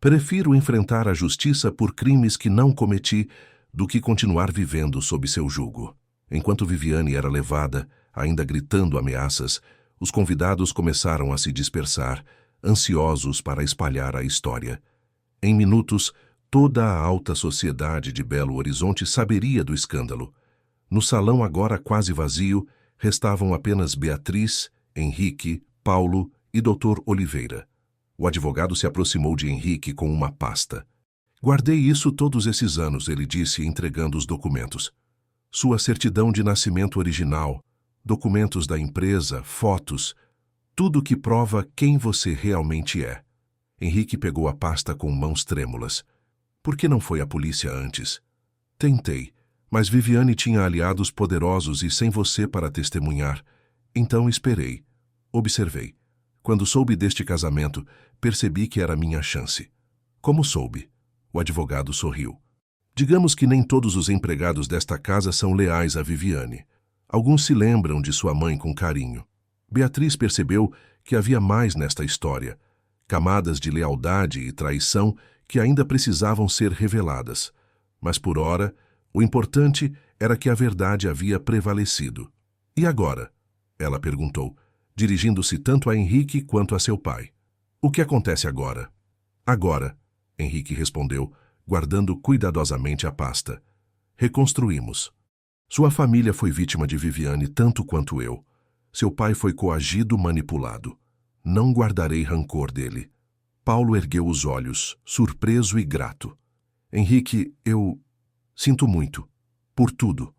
Prefiro enfrentar a justiça por crimes que não cometi do que continuar vivendo sob seu jugo. Enquanto Viviane era levada, ainda gritando ameaças, os convidados começaram a se dispersar, ansiosos para espalhar a história. Em minutos, toda a alta sociedade de Belo Horizonte saberia do escândalo. No salão agora quase vazio, restavam apenas Beatriz, Henrique, Paulo e Dr. Oliveira. O advogado se aproximou de Henrique com uma pasta. Guardei isso todos esses anos, ele disse, entregando os documentos. Sua certidão de nascimento original, documentos da empresa, fotos, tudo que prova quem você realmente é. Henrique pegou a pasta com mãos trêmulas. Por que não foi à polícia antes? Tentei, mas Viviane tinha aliados poderosos e sem você para testemunhar. Então esperei. Observei. Quando soube deste casamento, percebi que era minha chance. Como soube? O advogado sorriu. Digamos que nem todos os empregados desta casa são leais a Viviane. Alguns se lembram de sua mãe com carinho. Beatriz percebeu que havia mais nesta história, camadas de lealdade e traição que ainda precisavam ser reveladas. Mas por ora, o importante era que a verdade havia prevalecido. E agora? Ela perguntou, dirigindo-se tanto a Henrique quanto a seu pai. O que acontece agora? Agora, Henrique respondeu, guardando cuidadosamente a pasta. Reconstruímos. Sua família foi vítima de Viviane tanto quanto eu. Seu pai foi coagido, manipulado. Não guardarei rancor dele. Paulo ergueu os olhos, surpreso e grato. Henrique, eu sinto muito. Por tudo.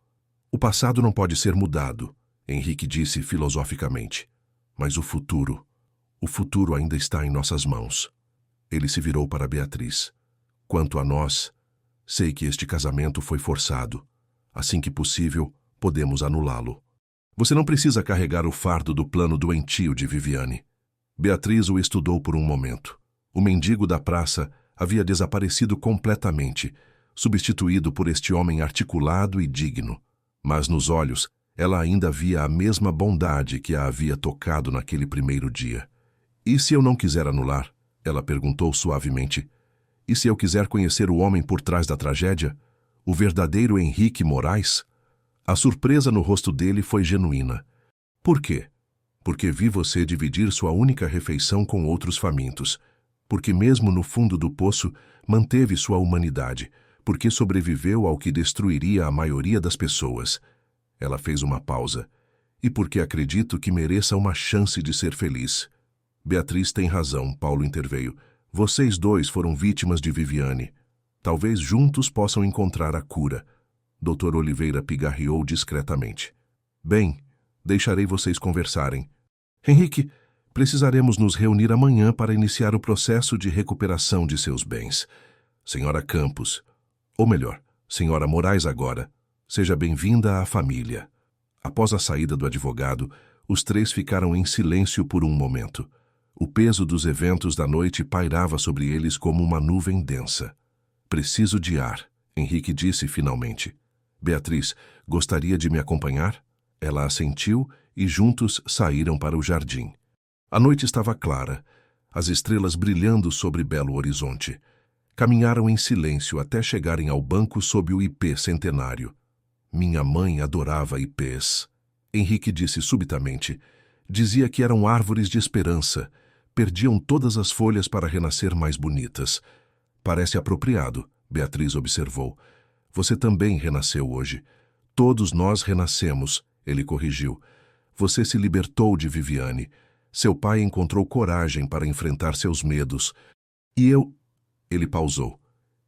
O passado não pode ser mudado, Henrique disse filosoficamente. Mas o futuro ainda está em nossas mãos. Ele se virou para Beatriz. Quanto a nós, sei que este casamento foi forçado. Assim que possível, podemos anulá-lo. Você não precisa carregar o fardo do plano doentio de Viviane. Beatriz o estudou por um momento. O mendigo da praça havia desaparecido completamente, substituído por este homem articulado e digno. Mas nos olhos, ela ainda via a mesma bondade que a havia tocado naquele primeiro dia. E se eu não quiser anular? Ela perguntou suavemente. E se eu quiser conhecer o homem por trás da tragédia? O verdadeiro Henrique Moraes? A surpresa no rosto dele foi genuína. Por quê? Porque vi você dividir sua única refeição com outros famintos. Porque mesmo no fundo do poço, manteve sua humanidade. Porque sobreviveu ao que destruiria a maioria das pessoas. Ela fez uma pausa. E porque acredito que mereça uma chance de ser feliz. Beatriz tem razão, Paulo interveio. Vocês dois foram vítimas de Viviane. Talvez juntos possam encontrar a cura. Dr. Oliveira pigarreou discretamente. Bem, deixarei vocês conversarem. Henrique, precisaremos nos reunir amanhã para iniciar o processo de recuperação de seus bens. Senhora Campos, ou melhor, Senhora Moraes agora, seja bem-vinda à família. Após a saída do advogado, os três ficaram em silêncio por um momento. O peso dos eventos da noite pairava sobre eles como uma nuvem densa. Preciso de ar, Henrique disse finalmente. Beatriz, gostaria de me acompanhar? Ela assentiu e juntos saíram para o jardim. A noite estava clara, as estrelas brilhando sobre Belo Horizonte. Caminharam em silêncio até chegarem ao banco sob o ipê centenário. Minha mãe adorava ipês. Henrique disse subitamente. Dizia que eram árvores de esperança. Perdiam todas as folhas para renascer mais bonitas. Parece apropriado, Beatriz observou. Você também renasceu hoje. Todos nós renascemos, ele corrigiu. Você se libertou de Viviane. Seu pai encontrou coragem para enfrentar seus medos. E eu... Ele pausou.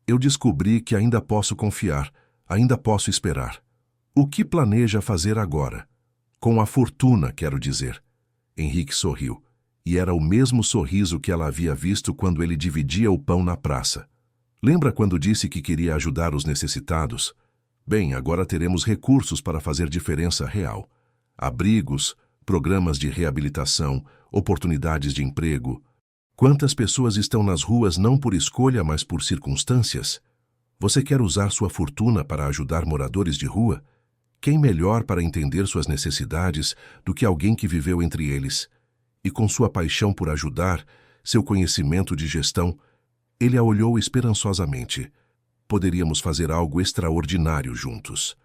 Eu descobri que ainda posso confiar, ainda posso esperar. O que planeja fazer agora? Com a fortuna, quero dizer. Henrique sorriu. E era o mesmo sorriso que ela havia visto quando ele dividia o pão na praça. Lembra quando disse que queria ajudar os necessitados? Bem, agora teremos recursos para fazer diferença real. Abrigos, programas de reabilitação, oportunidades de emprego. Quantas pessoas estão nas ruas não por escolha, mas por circunstâncias? Você quer usar sua fortuna para ajudar moradores de rua? Quem melhor para entender suas necessidades do que alguém que viveu entre eles? E com sua paixão por ajudar, seu conhecimento de gestão, ele a olhou esperançosamente. Poderíamos fazer algo extraordinário juntos.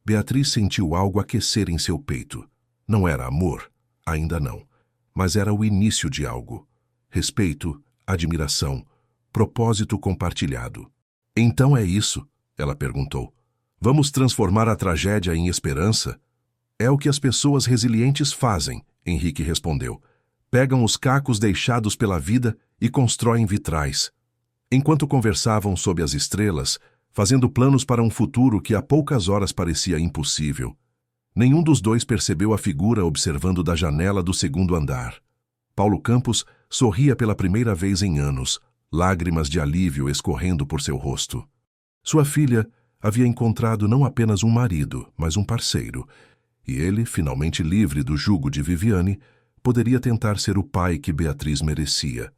Beatriz sentiu algo aquecer em seu peito. Não era amor, ainda não, mas era o início de algo. Respeito, admiração, propósito compartilhado. Então é isso? Ela perguntou. Vamos transformar a tragédia em esperança? É o que as pessoas resilientes fazem, Henrique respondeu. Pegam os cacos deixados pela vida e constroem vitrais. Enquanto conversavam sob as estrelas, fazendo planos para um futuro que há poucas horas parecia impossível, nenhum dos dois percebeu a figura observando da janela do segundo andar. Paulo Campos sorria pela primeira vez em anos, lágrimas de alívio escorrendo por seu rosto. Sua filha havia encontrado não apenas um marido, mas um parceiro, e ele, finalmente livre do jugo de Viviane, poderia tentar ser o pai que Beatriz merecia.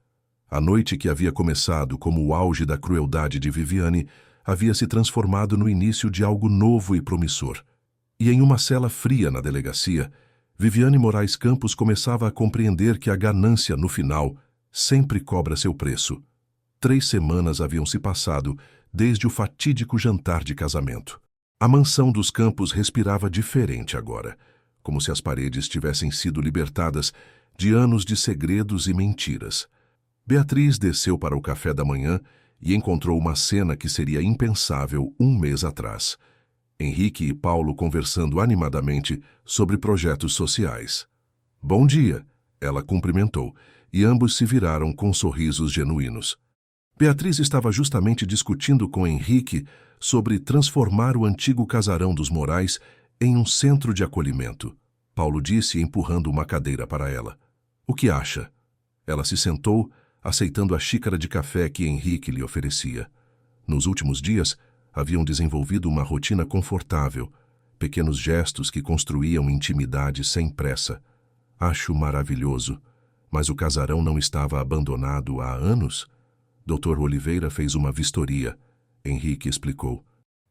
A noite que havia começado como o auge da crueldade de Viviane havia se transformado no início de algo novo e promissor. E em uma cela fria na delegacia, Viviane Moraes Campos começava a compreender que a ganância, no final, sempre cobra seu preço. 3 semanas haviam se passado desde o fatídico jantar de casamento. A mansão dos Campos respirava diferente agora, como se as paredes tivessem sido libertadas de anos de segredos e mentiras. Beatriz desceu para o café da manhã e encontrou uma cena que seria impensável 1 mês atrás. Henrique e Paulo conversando animadamente sobre projetos sociais. "Bom dia", ela cumprimentou, e ambos se viraram com sorrisos genuínos. Beatriz estava justamente discutindo com Henrique sobre transformar o antigo casarão dos Morais em um centro de acolhimento. Paulo disse, empurrando uma cadeira para ela. "O que acha?" Ela se sentou, aceitando a xícara de café que Henrique lhe oferecia. Nos últimos dias, haviam desenvolvido uma rotina confortável, pequenos gestos que construíam intimidade sem pressa. "Acho maravilhoso, mas o casarão não estava abandonado há anos?" Dr. Oliveira fez uma vistoria. Henrique explicou.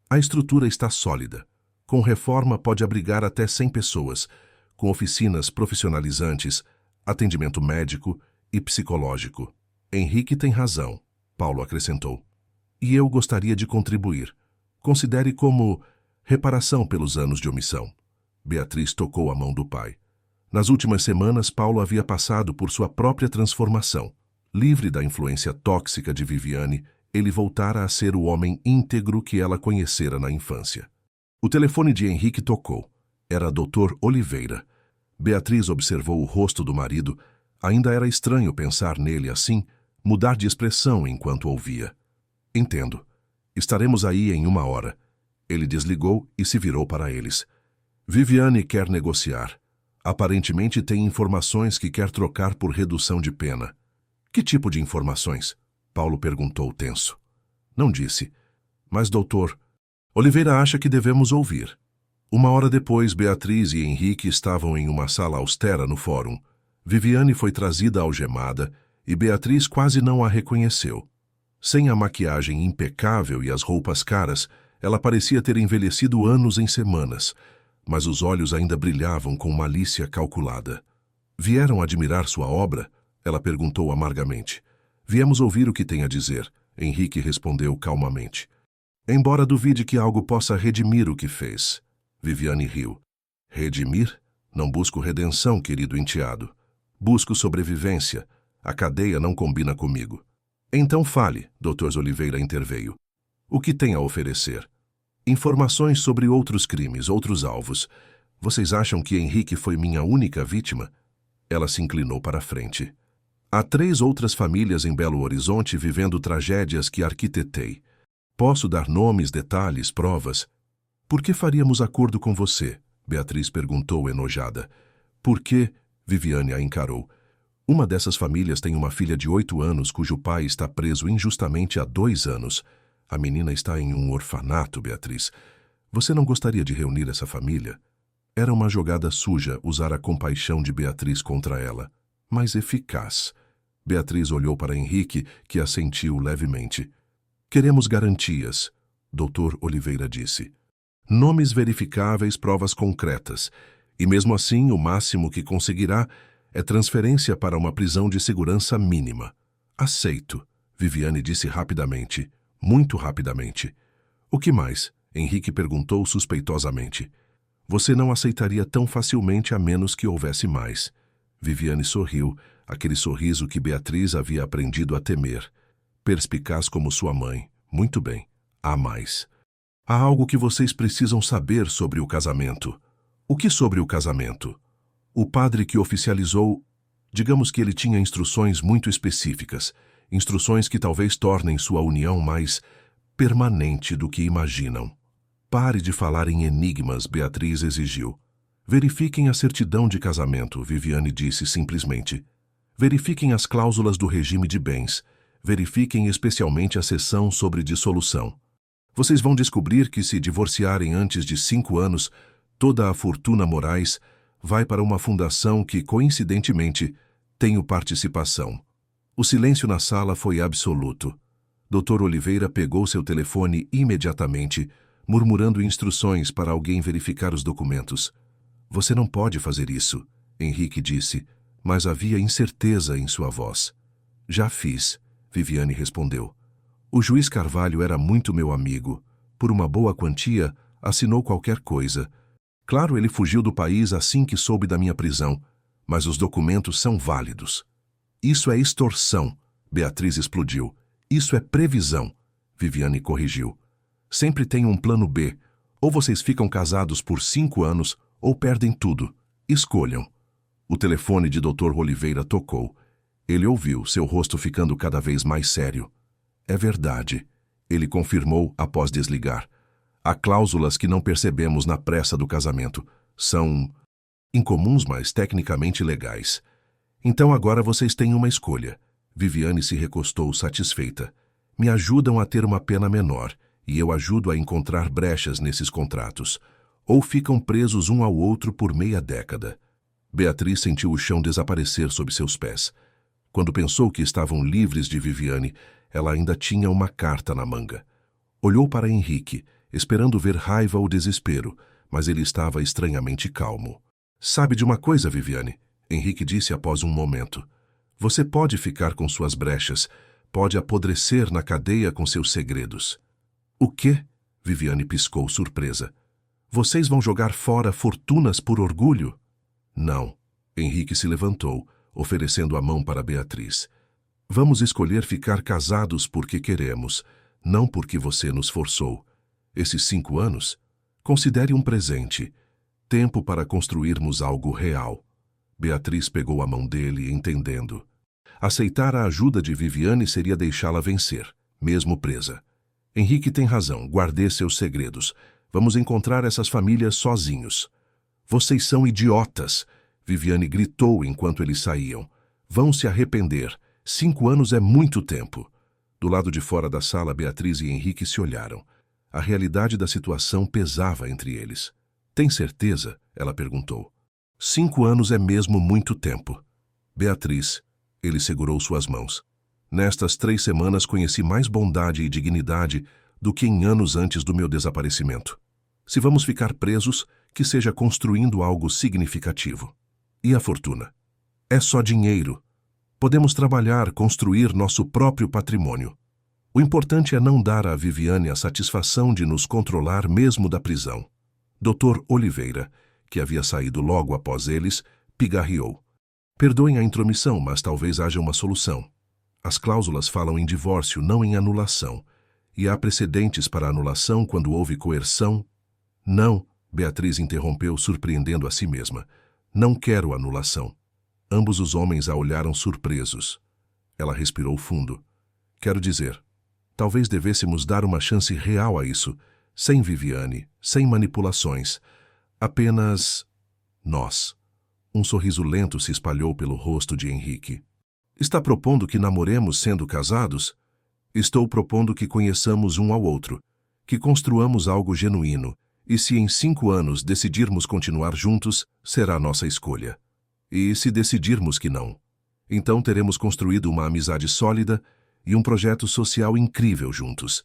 "A estrutura está sólida. Com reforma pode abrigar até 100 pessoas, com oficinas profissionalizantes, atendimento médico e psicológico." "Henrique tem razão", Paulo acrescentou. "E eu gostaria de contribuir. Considere como reparação pelos anos de omissão." Beatriz tocou a mão do pai. Nas últimas semanas, Paulo havia passado por sua própria transformação. Livre da influência tóxica de Viviane, ele voltara a ser o homem íntegro que ela conhecera na infância. O telefone de Henrique tocou. Era Dr. Oliveira. Beatriz observou o rosto do marido. Ainda era estranho pensar nele assim, mudar de expressão enquanto ouvia. "Entendo. Estaremos aí em 1 hora." Ele desligou e se virou para eles. "Viviane quer negociar. Aparentemente tem informações que quer trocar por redução de pena." "Que tipo de informações?" Paulo perguntou tenso. "Não disse. Mas, doutor, Oliveira acha que devemos ouvir." 1 hora depois, Beatriz e Henrique estavam em uma sala austera no fórum. Viviane foi trazida algemada e Beatriz quase não a reconheceu. Sem a maquiagem impecável e as roupas caras, ela parecia ter envelhecido anos em semanas, mas os olhos ainda brilhavam com malícia calculada. "Vieram admirar sua obra?" ela perguntou amargamente. "Viemos ouvir o que tem a dizer", Henrique respondeu calmamente. "Embora duvide que algo possa redimir o que fez." Viviane riu. "Redimir? Não busco redenção, querido enteado. Busco sobrevivência. A cadeia não combina comigo." "Então fale", Dr. Oliveira interveio. "O que tem a oferecer?" "Informações sobre outros crimes, outros alvos. Vocês acham que Henrique foi minha única vítima?" Ela se inclinou para a frente. "Há 3 outras famílias em Belo Horizonte vivendo tragédias que arquitetei. Posso dar nomes, detalhes, provas." "Por que faríamos acordo com você?" Beatriz perguntou enojada. "Por que?" Viviane a encarou. "Uma dessas famílias tem uma filha de 8 anos cujo pai está preso injustamente há 2 anos. A menina está em um orfanato, Beatriz. Você não gostaria de reunir essa família?" Era uma jogada suja usar a compaixão de Beatriz contra ela, mas eficaz. Beatriz olhou para Henrique, que assentiu levemente. "Queremos garantias", Dr. Oliveira disse. "Nomes verificáveis, provas concretas. E mesmo assim, o máximo que conseguirá é transferência para uma prisão de segurança mínima." "Aceito", Viviane disse rapidamente, muito rapidamente. "O que mais?" Henrique perguntou suspeitosamente. "Você não aceitaria tão facilmente a menos que houvesse mais." Viviane sorriu, aquele sorriso que Beatriz havia aprendido a temer. Perspicaz como sua mãe. "Muito bem, há mais. Há algo que vocês precisam saber sobre o casamento." "O que sobre o casamento?" "O padre que oficializou, digamos que ele tinha instruções muito específicas. Instruções que talvez tornem sua união mais permanente do que imaginam. Pare de falar em enigmas, Beatriz exigiu. Verifiquem a certidão de casamento, Viviane disse simplesmente. Verifiquem as cláusulas do regime de bens. Verifiquem especialmente a seção sobre dissolução. Vocês vão descobrir que, se divorciarem antes de 5 anos, toda a fortuna Moraes vai para uma fundação que, coincidentemente, tenho participação. O silêncio na sala foi absoluto. Dr. Oliveira pegou seu telefone imediatamente, murmurando instruções para alguém verificar os documentos. Você não pode fazer isso, Henrique disse, mas havia incerteza em sua voz. Já fiz, Viviane respondeu. O juiz Carvalho era muito meu amigo. Por uma boa quantia, assinou qualquer coisa. Claro, ele fugiu do país assim que soube da minha prisão, mas os documentos são válidos. Isso é extorsão, Beatriz explodiu. Isso é previsão, Viviane corrigiu. Sempre tem um plano B. Ou vocês ficam casados por 5 anos, ou perdem tudo. Escolham. O telefone de Dr. Oliveira tocou. Ele ouviu, seu rosto ficando cada vez mais sério. É verdade, ele confirmou após desligar. Há cláusulas que não percebemos na pressa do casamento. São incomuns, mas tecnicamente legais. Então agora vocês têm uma escolha. Viviane se recostou satisfeita. Me ajudam a ter uma pena menor, e eu ajudo a encontrar brechas nesses contratos. Ou ficam presos um ao outro por meia década. Beatriz sentiu o chão desaparecer sob seus pés. Quando pensou que estavam livres de Viviane, ela ainda tinha uma carta na manga. Olhou para Henrique, esperando ver raiva ou desespero, mas ele estava estranhamente calmo. Sabe de uma coisa, Viviane? Henrique disse após um momento. Você pode ficar com suas brechas, pode apodrecer na cadeia com seus segredos. O quê? Viviane piscou, surpresa. Vocês vão jogar fora fortunas por orgulho? Não. Henrique se levantou, oferecendo a mão para Beatriz. Vamos escolher ficar casados porque queremos, não porque você nos forçou. Esses 5 anos? Considere um presente. Tempo para construirmos algo real. Beatriz pegou a mão dele, entendendo. Aceitar a ajuda de Viviane seria deixá-la vencer, mesmo presa. Henrique tem razão, guardei seus segredos. Vamos encontrar essas famílias sozinhos. Vocês são idiotas, Viviane gritou enquanto eles saíam. Vão se arrepender. 5 anos é muito tempo. Do lado de fora da sala, Beatriz e Henrique se olharam. A realidade da situação pesava entre eles. Tem certeza? Ela perguntou. 5 anos é mesmo muito tempo. Beatriz, ele segurou suas mãos. Nestas 3 semanas conheci mais bondade e dignidade do que em anos antes do meu desaparecimento. Se vamos ficar presos, que seja construindo algo significativo. E a fortuna? É só dinheiro. Podemos trabalhar, construir nosso próprio patrimônio. O importante é não dar a Viviane a satisfação de nos controlar mesmo da prisão. Dr. Oliveira, que havia saído logo após eles, pigarreou. Perdoem a intromissão, mas talvez haja uma solução. As cláusulas falam em divórcio, não em anulação. E há precedentes para anulação quando houve coerção. Não, Beatriz interrompeu, surpreendendo a si mesma. Não quero anulação. Ambos os homens a olharam surpresos. Ela respirou fundo. Quero dizer, talvez devêssemos dar uma chance real a isso, sem Viviane, sem manipulações. Apenas nós. Um sorriso lento se espalhou pelo rosto de Henrique. Está propondo que namoremos sendo casados? Estou propondo que conheçamos um ao outro, que construamos algo genuíno, e se em 5 anos decidirmos continuar juntos, será nossa escolha. E se decidirmos que não, então teremos construído uma amizade sólida e um projeto social incrível juntos.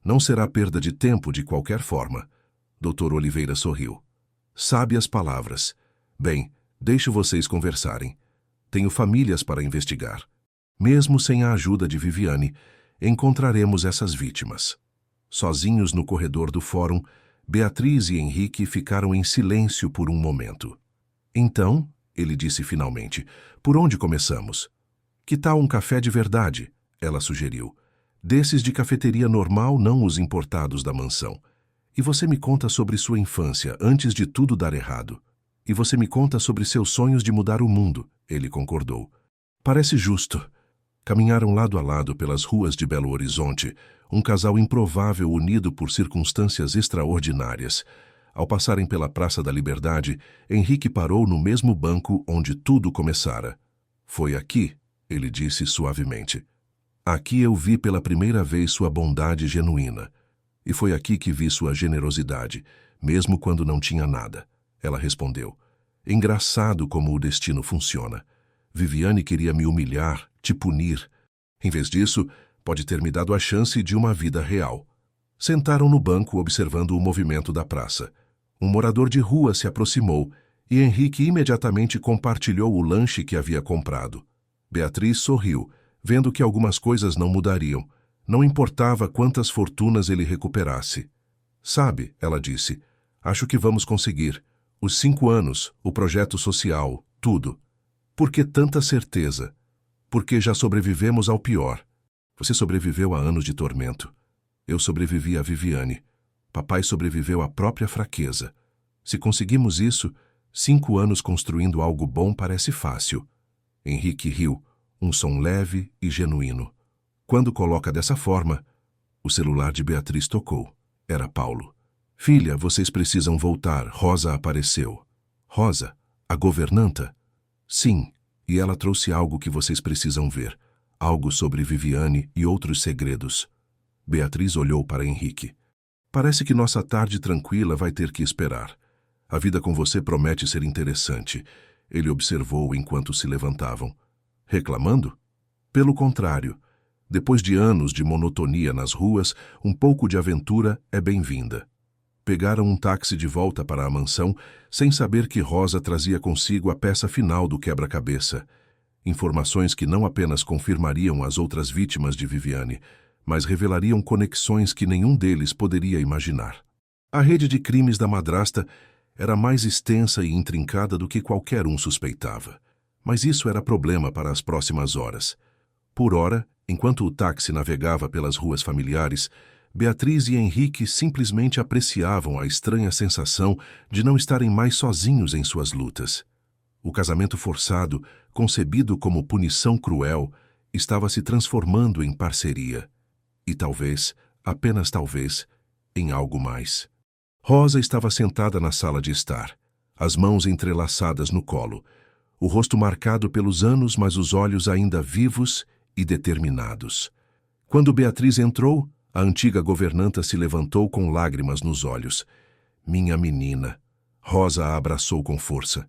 Não será perda de tempo de qualquer forma. Dr. Oliveira sorriu. Sábias palavras. Bem, deixo vocês conversarem. Tenho famílias para investigar. Mesmo sem a ajuda de Viviane, encontraremos essas vítimas. Sozinhos no corredor do fórum, Beatriz e Henrique ficaram em silêncio por um momento. Então, ele disse finalmente, por onde começamos? Que tal um café de verdade? Ela sugeriu. Desses de cafeteria normal, não os importados da mansão. E você me conta sobre sua infância, antes de tudo dar errado. E você me conta sobre seus sonhos de mudar o mundo, ele concordou. Parece justo. Caminharam lado a lado pelas ruas de Belo Horizonte, um casal improvável unido por circunstâncias extraordinárias. Ao passarem pela Praça da Liberdade, Henrique parou no mesmo banco onde tudo começara. Foi aqui, ele disse suavemente. Aqui eu vi pela primeira vez sua bondade genuína. E foi aqui que vi sua generosidade, mesmo quando não tinha nada. Ela respondeu. Engraçado como o destino funciona. Viviane queria me humilhar, te punir. Em vez disso, pode ter me dado a chance de uma vida real. Sentaram no banco observando o movimento da praça. Um morador de rua se aproximou e Henrique imediatamente compartilhou o lanche que havia comprado. Beatriz sorriu, vendo que algumas coisas não mudariam. Não importava quantas fortunas ele recuperasse. Sabe, ela disse, acho que vamos conseguir. Os 5 anos, o projeto social, tudo. Por que tanta certeza? Porque já sobrevivemos ao pior. Você sobreviveu a anos de tormento. Eu sobrevivi a Viviane. Papai sobreviveu à própria fraqueza. Se conseguimos isso, 5 anos construindo algo bom parece fácil. Henrique riu, um som leve e genuíno. Quando coloca dessa forma, o celular de Beatriz tocou. Era Paulo. Filha, vocês precisam voltar. Rosa apareceu. Rosa? A governanta? Sim, e ela trouxe algo que vocês precisam ver. Algo sobre Viviane e outros segredos. Beatriz olhou para Henrique. Parece que nossa tarde tranquila vai ter que esperar. A vida com você promete ser interessante. Ele observou enquanto se levantavam. Reclamando? Pelo contrário. Depois de anos de monotonia nas ruas, um pouco de aventura é bem-vinda. Pegaram um táxi de volta para a mansão, sem saber que Rosa trazia consigo a peça final do quebra-cabeça. Informações que não apenas confirmariam as outras vítimas de Viviane, mas revelariam conexões que nenhum deles poderia imaginar. A rede de crimes da madrasta era mais extensa e intrincada do que qualquer um suspeitava. Mas isso era problema para as próximas horas. Por hora, enquanto o táxi navegava pelas ruas familiares, Beatriz e Henrique simplesmente apreciavam a estranha sensação de não estarem mais sozinhos em suas lutas. O casamento forçado, concebido como punição cruel, estava se transformando em parceria. E talvez, apenas talvez, em algo mais. Rosa estava sentada na sala de estar, as mãos entrelaçadas no colo, o rosto marcado pelos anos, mas os olhos ainda vivos e determinados. Quando Beatriz entrou, a antiga governanta se levantou com lágrimas nos olhos. Minha menina. Rosa a abraçou com força.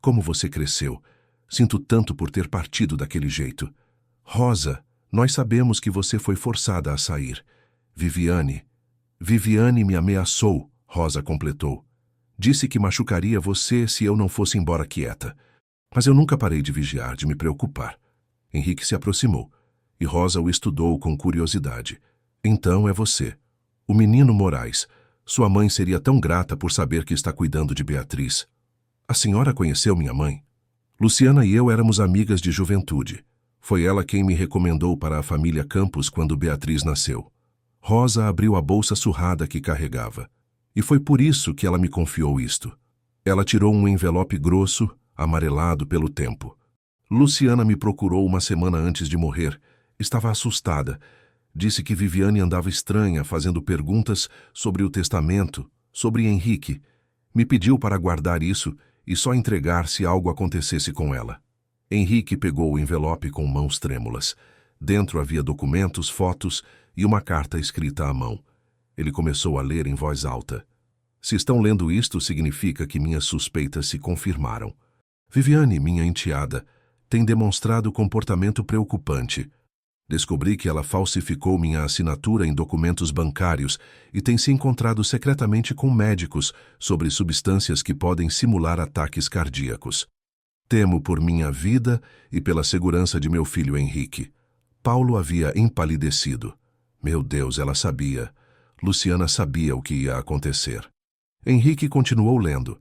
Como você cresceu. Sinto tanto por ter partido daquele jeito. Rosa, nós sabemos que você foi forçada a sair. Viviane me ameaçou, Rosa completou. Disse que machucaria você se eu não fosse embora quieta. Mas eu nunca parei de vigiar, de me preocupar. Henrique se aproximou, e Rosa o estudou com curiosidade. Então é você. O menino Moraes. Sua mãe seria tão grata por saber que está cuidando de Beatriz. A senhora conheceu minha mãe? Luciana e eu éramos amigas de juventude. Foi ela quem me recomendou para a família Campos quando Beatriz nasceu. Rosa abriu a bolsa surrada que carregava. E foi por isso que ela me confiou isto. Ela tirou um envelope grosso, amarelado pelo tempo. Luciana me procurou uma semana antes de morrer. Estava assustada. Disse que Viviane andava estranha, fazendo perguntas sobre o testamento, sobre Henrique. Me pediu para guardar isso e só entregar se algo acontecesse com ela. Henrique pegou o envelope com mãos trêmulas. Dentro havia documentos, fotos e uma carta escrita à mão. Ele começou a ler em voz alta. Se estão lendo isto, significa que minhas suspeitas se confirmaram. Viviane, minha enteada, tem demonstrado comportamento preocupante. Descobri que ela falsificou minha assinatura em documentos bancários e tem se encontrado secretamente com médicos sobre substâncias que podem simular ataques cardíacos. Temo por minha vida e pela segurança de meu filho Henrique. Paulo havia empalidecido. Meu Deus, ela sabia. Luciana sabia o que ia acontecer. Henrique continuou lendo.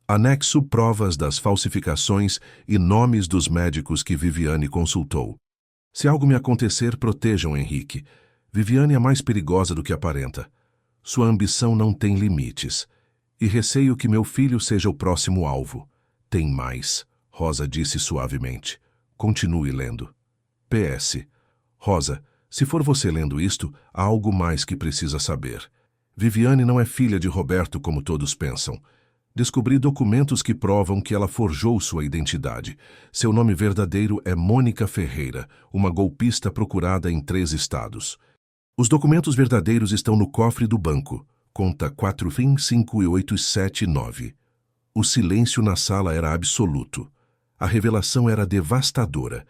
Anexo provas das falsificações e nomes dos médicos que Viviane consultou. Se algo me acontecer, protejam Henrique. Viviane é mais perigosa do que aparenta. Sua ambição não tem limites. E receio que meu filho seja o próximo alvo. Tem mais, Rosa disse suavemente. Continue lendo. PS. Rosa, se for você lendo isto, há algo mais que precisa saber. Viviane não é filha de Roberto como todos pensam. Descobri documentos que provam que ela forjou sua identidade. Seu nome verdadeiro é Mônica Ferreira, uma golpista procurada em 3 estados. Os documentos verdadeiros estão no cofre do banco. Conta 458779. O silêncio na sala era absoluto. A revelação era devastadora.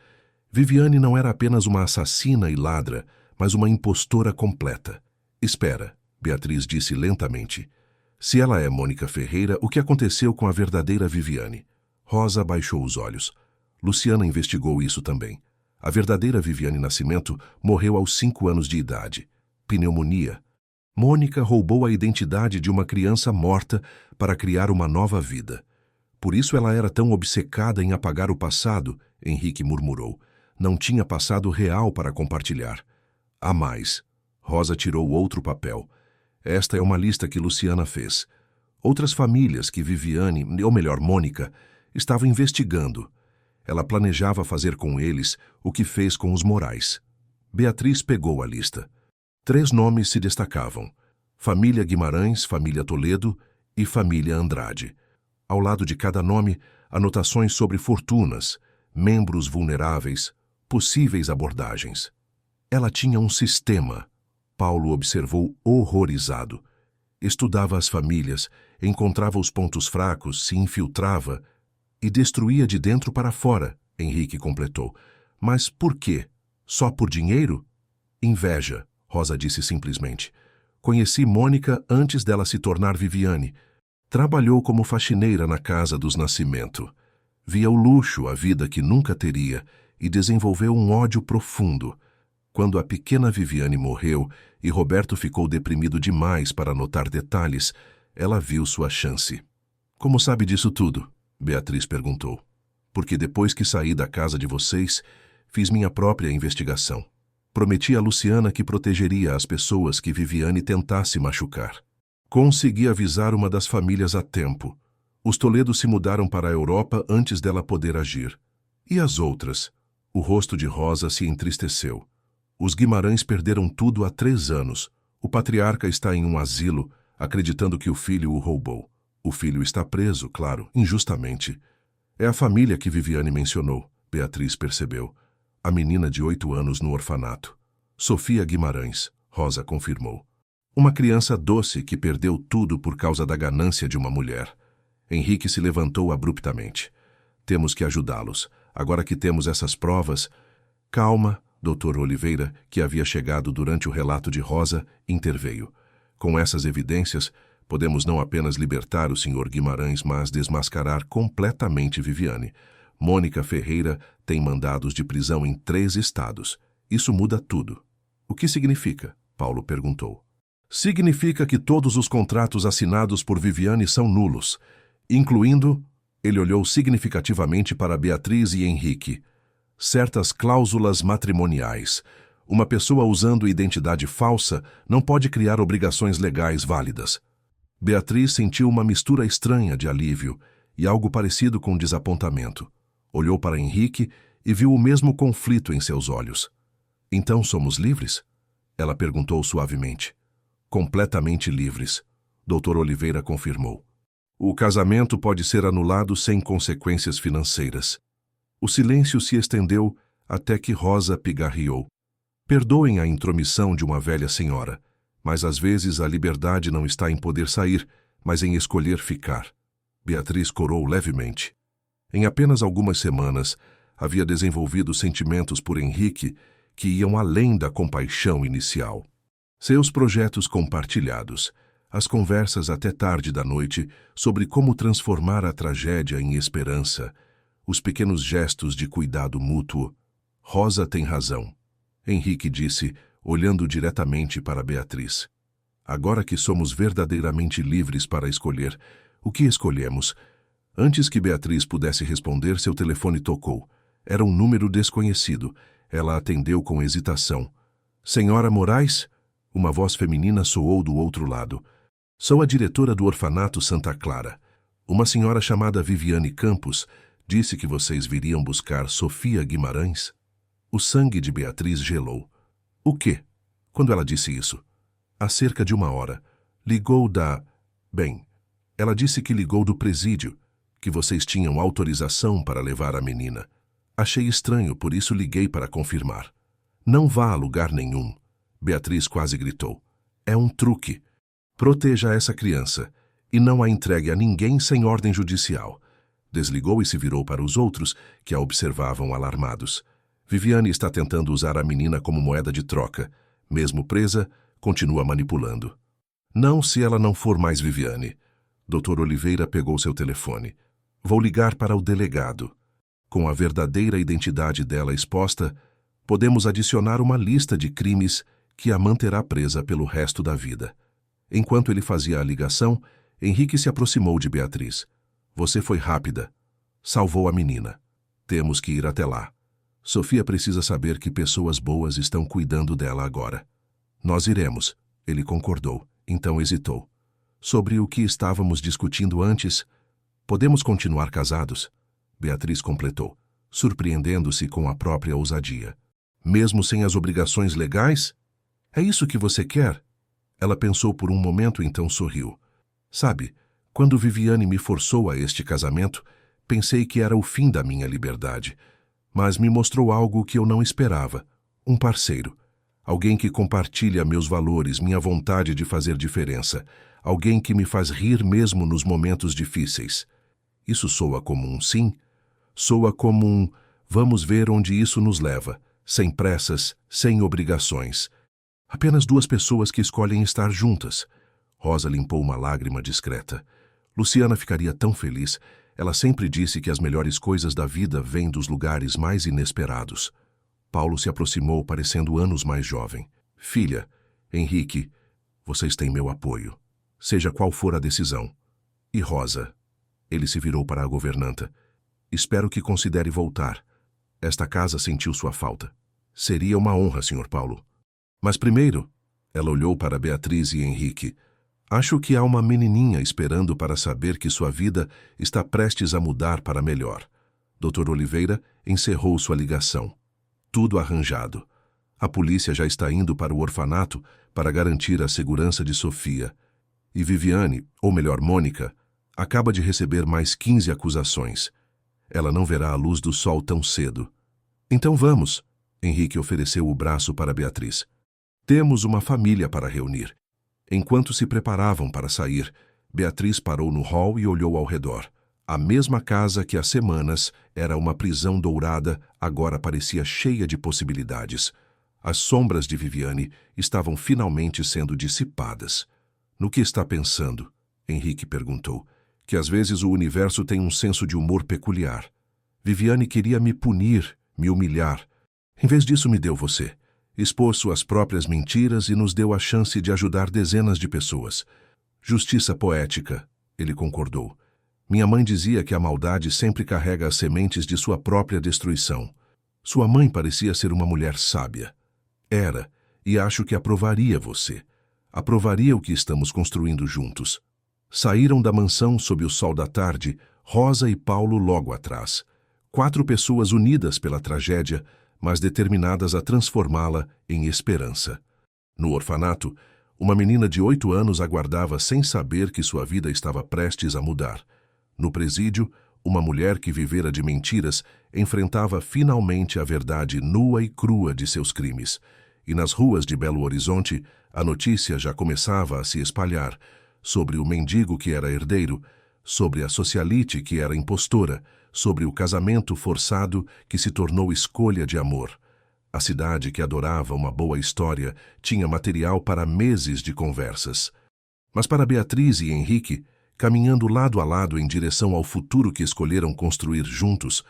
Viviane não era apenas uma assassina e ladra, mas uma impostora completa. Espera, Beatriz disse lentamente. Se ela é Mônica Ferreira, o que aconteceu com a verdadeira Viviane? Rosa baixou os olhos. Luciana investigou isso também. A verdadeira Viviane Nascimento morreu aos 5 anos de idade. Pneumonia. Mônica roubou a identidade de uma criança morta para criar uma nova vida. Por isso ela era tão obcecada em apagar o passado, Henrique murmurou. Não tinha passado real para compartilhar. Há mais. Rosa tirou outro papel. Esta é uma lista que Luciana fez. Outras famílias que Viviane, ou melhor, Mônica, estava investigando. Ela planejava fazer com eles o que fez com os Morais. Beatriz pegou a lista. 3 nomes se destacavam: família Guimarães, família Toledo e família Andrade. Ao lado de cada nome, anotações sobre fortunas, membros vulneráveis, possíveis abordagens. Ela tinha um sistema. Paulo observou horrorizado. Estudava as famílias, encontrava os pontos fracos, se infiltrava e destruía de dentro para fora, Henrique completou. Mas por quê? Só por dinheiro? Inveja, Rosa disse simplesmente. Conheci Mônica antes dela se tornar Viviane. Trabalhou como faxineira na casa dos Nascimento. Via o luxo, a vida que nunca teria, e desenvolveu um ódio profundo. Quando a pequena Viviane morreu e Roberto ficou deprimido demais para notar detalhes, ela viu sua chance. Como sabe disso tudo? Beatriz perguntou. Porque depois que saí da casa de vocês, fiz minha própria investigação. Prometi a Luciana que protegeria as pessoas que Viviane tentasse machucar. Consegui avisar uma das famílias a tempo. Os Toledo se mudaram para a Europa antes dela poder agir. E as outras? O rosto de Rosa se entristeceu. Os Guimarães perderam tudo há 3 anos. O patriarca está em um asilo, acreditando que o filho o roubou. O filho está preso, claro, injustamente. É a família que Viviane mencionou, Beatriz percebeu. A menina de 8 anos no orfanato. Sofia Guimarães, Rosa confirmou. Uma criança doce que perdeu tudo por causa da ganância de uma mulher. Henrique se levantou abruptamente. Temos que ajudá-los. Agora que temos essas provas... Calma, Dr. Oliveira, que havia chegado durante o relato de Rosa, interveio. Com essas evidências, podemos não apenas libertar o Sr. Guimarães, mas desmascarar completamente Viviane. Mônica Ferreira tem mandados de prisão em 3 estados. Isso muda tudo. O que significa? Paulo perguntou. Significa que todos os contratos assinados por Viviane são nulos, incluindo... Ele olhou significativamente para Beatriz e Henrique. Certas cláusulas matrimoniais. Uma pessoa usando identidade falsa não pode criar obrigações legais válidas. Beatriz sentiu uma mistura estranha de alívio e algo parecido com desapontamento. Olhou para Henrique e viu o mesmo conflito em seus olhos. Então somos livres? Ela perguntou suavemente. Completamente livres, Dr. Oliveira confirmou. O casamento pode ser anulado sem consequências financeiras. O silêncio se estendeu até que Rosa pigarreou. Perdoem a intromissão de uma velha senhora, mas às vezes a liberdade não está em poder sair, mas em escolher ficar. Beatriz corou levemente. Em apenas algumas semanas, havia desenvolvido sentimentos por Henrique que iam além da compaixão inicial. Seus projetos compartilhados, as conversas até tarde da noite sobre como transformar a tragédia em esperança, os pequenos gestos de cuidado mútuo. Rosa tem razão, Henrique disse, olhando diretamente para Beatriz. Agora que somos verdadeiramente livres para escolher, o que escolhemos? Antes que Beatriz pudesse responder, seu telefone tocou. Era um número desconhecido. Ela atendeu com hesitação. Senhora Morais? Uma voz feminina soou do outro lado. Sou a diretora do orfanato Santa Clara. Uma senhora chamada Viviane Campos disse que vocês viriam buscar Sofia Guimarães. O sangue de Beatriz gelou. O quê? Quando ela disse isso? Há cerca de 1 hora. Ligou da... Bem, ela disse que ligou do presídio, que vocês tinham autorização para levar a menina. Achei estranho, por isso liguei para confirmar. Não vá a lugar nenhum. Beatriz quase gritou. É um truque. Proteja essa criança e não a entregue a ninguém sem ordem judicial. Desligou e se virou para os outros, que a observavam alarmados. Viviane está tentando usar a menina como moeda de troca. Mesmo presa, continua manipulando. Não se ela não for mais Viviane. Dr. Oliveira pegou seu telefone. Vou ligar para o delegado. Com a verdadeira identidade dela exposta, podemos adicionar uma lista de crimes que a manterá presa pelo resto da vida. Enquanto ele fazia a ligação, Henrique se aproximou de Beatriz. Você foi rápida. Salvou a menina. Temos que ir até lá. Sofia precisa saber que pessoas boas estão cuidando dela agora. Nós iremos. Ele concordou, então hesitou. Sobre o que estávamos discutindo antes, podemos continuar casados? Beatriz completou, surpreendendo-se com a própria ousadia. Mesmo sem as obrigações legais? É isso que você quer? Ela pensou por um momento, então sorriu. Sabe, quando Viviane me forçou a este casamento, pensei que era o fim da minha liberdade. Mas me mostrou algo que eu não esperava. Um parceiro. Alguém que compartilha meus valores, minha vontade de fazer diferença. Alguém que me faz rir mesmo nos momentos difíceis. Isso soa como um sim? Soa como um vamos ver onde isso nos leva, sem pressas, sem obrigações. Apenas 2 pessoas que escolhem estar juntas. Rosa limpou uma lágrima discreta. Luciana ficaria tão feliz. Ela sempre disse que as melhores coisas da vida vêm dos lugares mais inesperados. Paulo se aproximou, parecendo anos mais jovem. Filha, Henrique, vocês têm meu apoio. Seja qual for a decisão. E Rosa? Ele se virou para a governanta. Espero que considere voltar. Esta casa sentiu sua falta. Seria uma honra, Sr. Paulo. Mas primeiro, ela olhou para Beatriz e Henrique. Acho que há uma menininha esperando para saber que sua vida está prestes a mudar para melhor. Dr. Oliveira encerrou sua ligação. Tudo arranjado. A polícia já está indo para o orfanato para garantir a segurança de Sofia. E Viviane, ou melhor, Mônica, acaba de receber mais 15 acusações. Ela não verá a luz do sol tão cedo. Então vamos. Henrique ofereceu o braço para Beatriz. Temos uma família para reunir. Enquanto se preparavam para sair, Beatriz parou no hall e olhou ao redor. A mesma casa que há semanas era uma prisão dourada agora parecia cheia de possibilidades. As sombras de Viviane estavam finalmente sendo dissipadas. No que está pensando? Henrique perguntou. Que às vezes o universo tem um senso de humor peculiar. Viviane queria me punir, me humilhar. Em vez disso me deu você. Expôs suas próprias mentiras e nos deu a chance de ajudar dezenas de pessoas. Justiça poética, ele concordou. Minha mãe dizia que a maldade sempre carrega as sementes de sua própria destruição. Sua mãe parecia ser uma mulher sábia. Era, e acho que aprovaria você. Aprovaria o que estamos construindo juntos. Saíram da mansão sob o sol da tarde, Rosa e Paulo logo atrás. 4 pessoas unidas pela tragédia, mas determinadas a transformá-la em esperança. No orfanato, uma menina de 8 anos aguardava sem saber que sua vida estava prestes a mudar. No presídio, uma mulher que vivera de mentiras enfrentava finalmente a verdade nua e crua de seus crimes. E nas ruas de Belo Horizonte, a notícia já começava a se espalhar sobre o mendigo que era herdeiro, sobre a socialite que era impostora, sobre o casamento forçado que se tornou escolha de amor. A cidade que adorava uma boa história tinha material para meses de conversas. Mas para Beatriz e Henrique, caminhando lado a lado em direção ao futuro que escolheram construir juntos,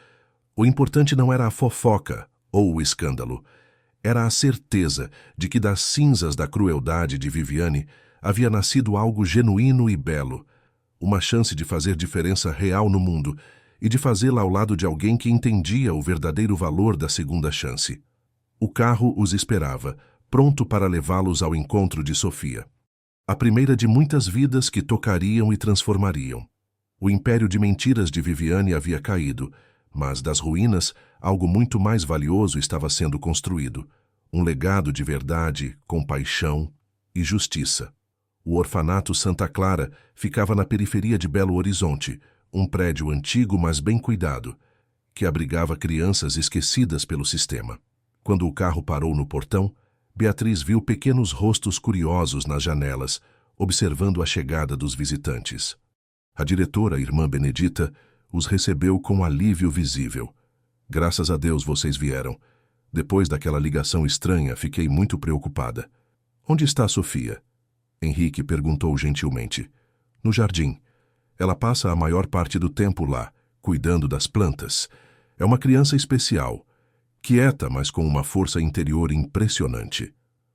o importante não era a fofoca ou o escândalo. Era a certeza de que das cinzas da crueldade de Viviane havia nascido algo genuíno e belo, uma chance de fazer diferença real no mundo e de fazê-la ao lado de alguém que entendia o verdadeiro valor da segunda chance. O carro os esperava, pronto para levá-los ao encontro de Sofia. A primeira de muitas vidas que tocariam e transformariam. O império de mentiras de Viviane havia caído, Mas das ruínas, algo muito mais valioso estava sendo construído. Um legado de verdade, compaixão e justiça. O orfanato Santa Clara ficava na periferia de Belo Horizonte, um prédio antigo, mas bem cuidado, que abrigava crianças esquecidas pelo sistema. Quando o carro parou no portão, Beatriz viu pequenos rostos curiosos nas janelas, observando a chegada dos visitantes. A diretora, irmã Benedita, os recebeu com alívio visível. Graças a Deus vocês vieram. Depois daquela ligação estranha, fiquei muito preocupada. Onde está a Sofia? Henrique perguntou gentilmente. No jardim. Ela passa a maior parte do tempo lá, cuidando das plantas. É uma criança especial. Quieta, mas com uma força interior impressionante.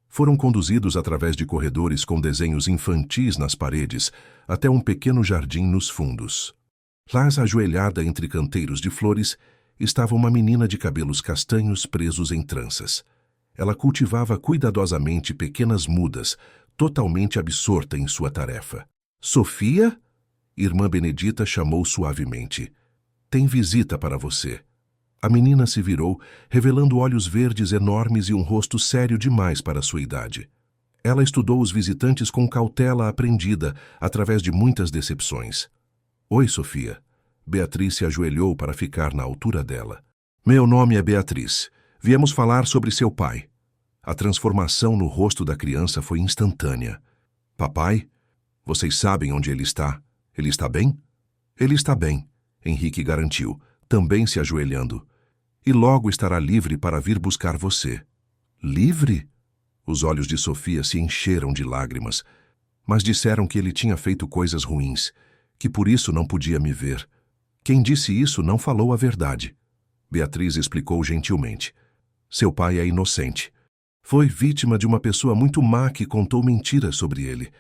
Foram conduzidos através de corredores com desenhos infantis nas paredes até um pequeno jardim nos fundos. Lá, ajoelhada entre canteiros de flores, estava uma menina de cabelos castanhos presos em tranças. Ela cultivava cuidadosamente pequenas mudas, totalmente absorta em sua tarefa. Sofia? Irmã Benedita chamou suavemente. Tem visita para você. A menina se virou, revelando olhos verdes enormes e um rosto sério demais para sua idade. Ela estudou os visitantes com cautela aprendida, através de muitas decepções. Oi, Sofia. Beatriz se ajoelhou para ficar na altura dela. Meu nome é Beatriz. Viemos falar sobre seu pai. A transformação no rosto da criança foi instantânea. Papai? Vocês sabem onde ele está? Ele está bem? Ele está bem, Henrique garantiu, também se ajoelhando. E logo estará livre para vir buscar você. Livre? Os olhos de Sofia se encheram de lágrimas, mas disseram que ele tinha feito coisas ruins, que por isso não podia me ver. Quem disse isso não falou a verdade. Beatriz explicou gentilmente. Seu pai é inocente. Foi vítima de uma pessoa muito má que contou mentiras sobre ele.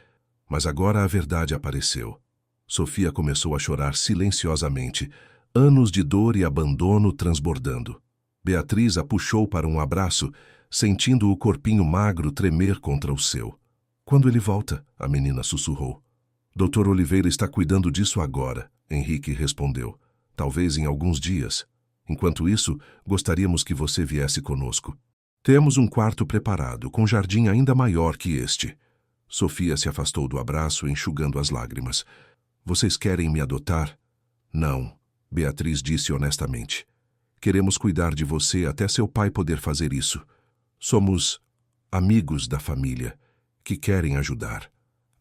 Mas agora a verdade apareceu. Sofia começou a chorar silenciosamente, anos de dor e abandono transbordando. Beatriz a puxou para um abraço, sentindo o corpinho magro tremer contra o seu. Quando ele volta? A menina sussurrou. Dr. Oliveira está cuidando disso agora, Henrique respondeu. Talvez em alguns dias. Enquanto isso, gostaríamos que você viesse conosco. Temos um quarto preparado, com jardim ainda maior que este. Sofia se afastou do abraço, enxugando as lágrimas. Vocês querem me adotar? Não, Beatriz disse honestamente. Queremos cuidar de você até seu pai poder fazer isso. Somos amigos da família, que querem ajudar.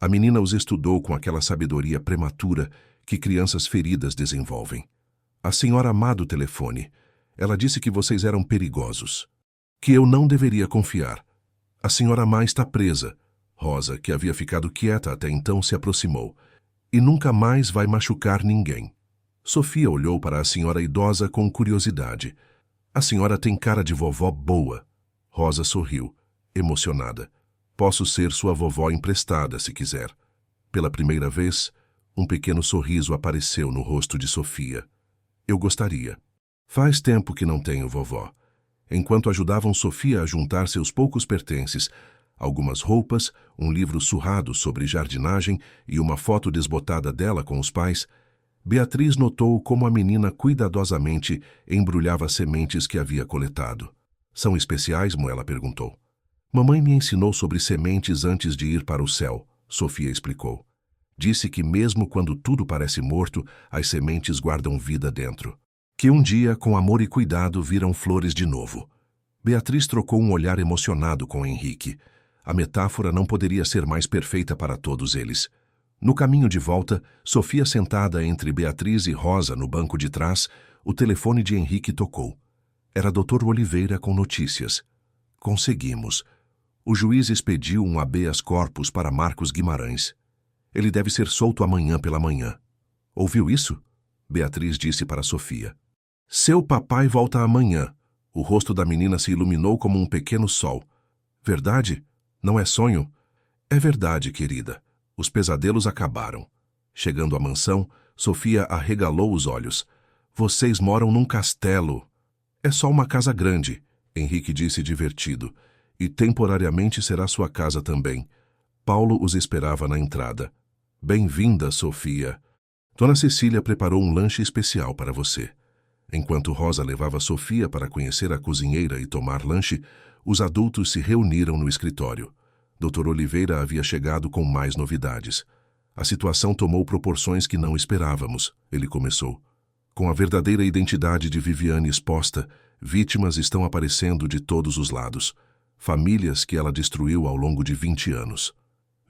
A menina os estudou com aquela sabedoria prematura que crianças feridas desenvolvem. A senhora Má do telefone. Ela disse que vocês eram perigosos. Que eu não deveria confiar. A senhora Má está presa. Rosa, que havia ficado quieta até então, se aproximou. E nunca mais vai machucar ninguém. Sofia olhou para a senhora idosa com curiosidade. A senhora tem cara de vovó boa. Rosa sorriu, emocionada. Posso ser sua vovó emprestada, se quiser. Pela primeira vez, um pequeno sorriso apareceu no rosto de Sofia. Eu gostaria. Faz tempo que não tenho vovó. Enquanto ajudavam Sofia a juntar seus poucos pertences, algumas roupas, um livro surrado sobre jardinagem e uma foto desbotada dela com os pais, Beatriz notou como a menina cuidadosamente embrulhava sementes que havia coletado. São especiais, Moela perguntou. Mamãe me ensinou sobre sementes antes de ir para o céu, Sofia explicou. Disse que mesmo quando tudo parece morto, as sementes guardam vida dentro. Que um dia, com amor e cuidado, viram flores de novo. Beatriz trocou um olhar emocionado com Henrique. A metáfora não poderia ser mais perfeita para todos eles. No caminho de volta, Sofia sentada entre Beatriz e Rosa no banco de trás, o telefone de Henrique tocou. Era Dr. Oliveira com notícias. Conseguimos. O juiz expediu um habeas corpus para Marcos Guimarães. Ele deve ser solto amanhã pela manhã. Ouviu isso? Beatriz disse para Sofia. Seu papai volta amanhã. O rosto da menina se iluminou como um pequeno sol. Verdade? Não é sonho? É verdade, querida. Os pesadelos acabaram. Chegando à mansão, Sofia arregalou os olhos. Vocês moram num castelo. É só uma casa grande, Henrique disse divertido. E temporariamente será sua casa também. Paulo os esperava na entrada. Bem-vinda, Sofia. Dona Cecília preparou um lanche especial para você. Enquanto Rosa levava Sofia para conhecer a cozinheira e tomar lanche, os adultos se reuniram no escritório. Dr. Oliveira havia chegado com mais novidades. A situação tomou proporções que não esperávamos, ele começou. Com a verdadeira identidade de Viviane exposta, vítimas estão aparecendo de todos os lados. Famílias que ela destruiu ao longo de 20 anos.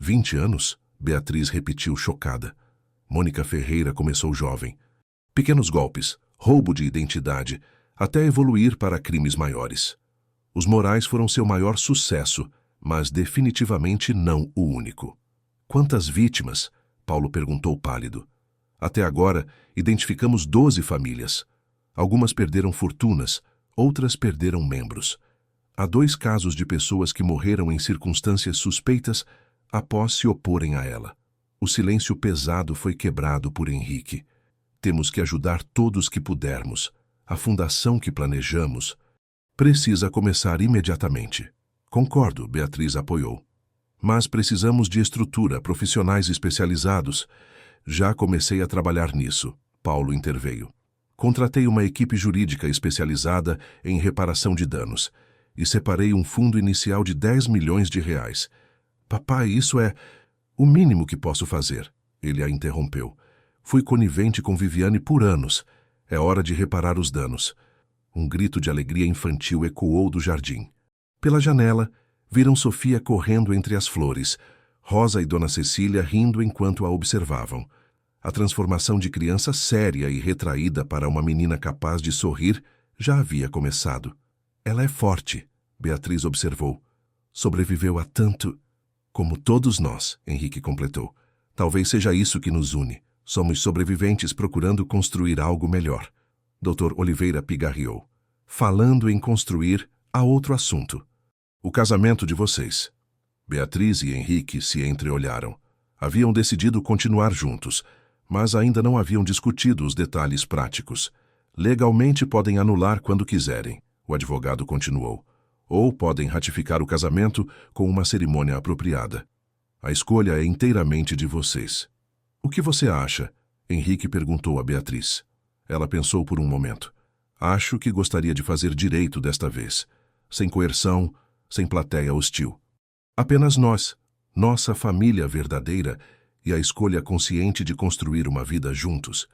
20 anos? Beatriz repetiu chocada. Mônica Ferreira começou jovem. Pequenos golpes, roubo de identidade, até evoluir para crimes maiores. Os Morais foram seu maior sucesso, mas definitivamente não o único. Quantas vítimas? Paulo perguntou pálido. Até agora, identificamos 12 famílias. Algumas perderam fortunas, outras perderam membros. Há 2 casos de pessoas que morreram em circunstâncias suspeitas após se oporem a ela. O silêncio pesado foi quebrado por Henrique. Temos que ajudar todos que pudermos. A fundação que planejamos precisa começar imediatamente. Concordo, Beatriz apoiou. Mas precisamos de estrutura, profissionais especializados. Já comecei a trabalhar nisso, Paulo interveio. Contratei uma equipe jurídica especializada em reparação de danos e separei um fundo inicial de 10 milhões de reais. Papai, isso é o mínimo que posso fazer, ele a interrompeu. Fui conivente com Viviane por anos. É hora de reparar os danos. Um grito de alegria infantil ecoou do jardim. Pela janela, viram Sofia correndo entre as flores, Rosa e Dona Cecília rindo enquanto a observavam. A transformação de criança séria e retraída para uma menina capaz de sorrir já havia começado. Ela é forte, Beatriz observou. Sobreviveu a tanto. Como todos nós, Henrique completou. Talvez seja isso que nos une. Somos sobreviventes procurando construir algo melhor. Dr. Oliveira pigarreou. Falando em construir, há outro assunto. O casamento de vocês. Beatriz e Henrique se entreolharam. Haviam decidido continuar juntos, mas ainda não haviam discutido os detalhes práticos. Legalmente podem anular quando quiserem, o advogado continuou. Ou podem ratificar o casamento com uma cerimônia apropriada. A escolha é inteiramente de vocês. O que você acha? Henrique perguntou a Beatriz. Ela pensou por um momento. Acho que gostaria de fazer direito desta vez. Sem coerção, sem plateia hostil. Apenas nós, nossa família verdadeira e a escolha consciente de construir uma vida juntos.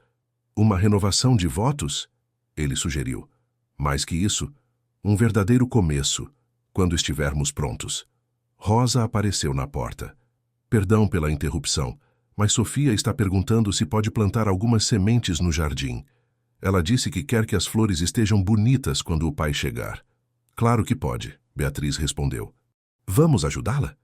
Uma renovação de votos? Ele sugeriu. Mais que isso, um verdadeiro começo, quando estivermos prontos. Rosa apareceu na porta. Perdão pela interrupção, mas Sofia está perguntando se pode plantar algumas sementes no jardim. Ela disse que quer que as flores estejam bonitas quando o pai chegar. Claro que pode, Beatriz respondeu. Vamos ajudá-la?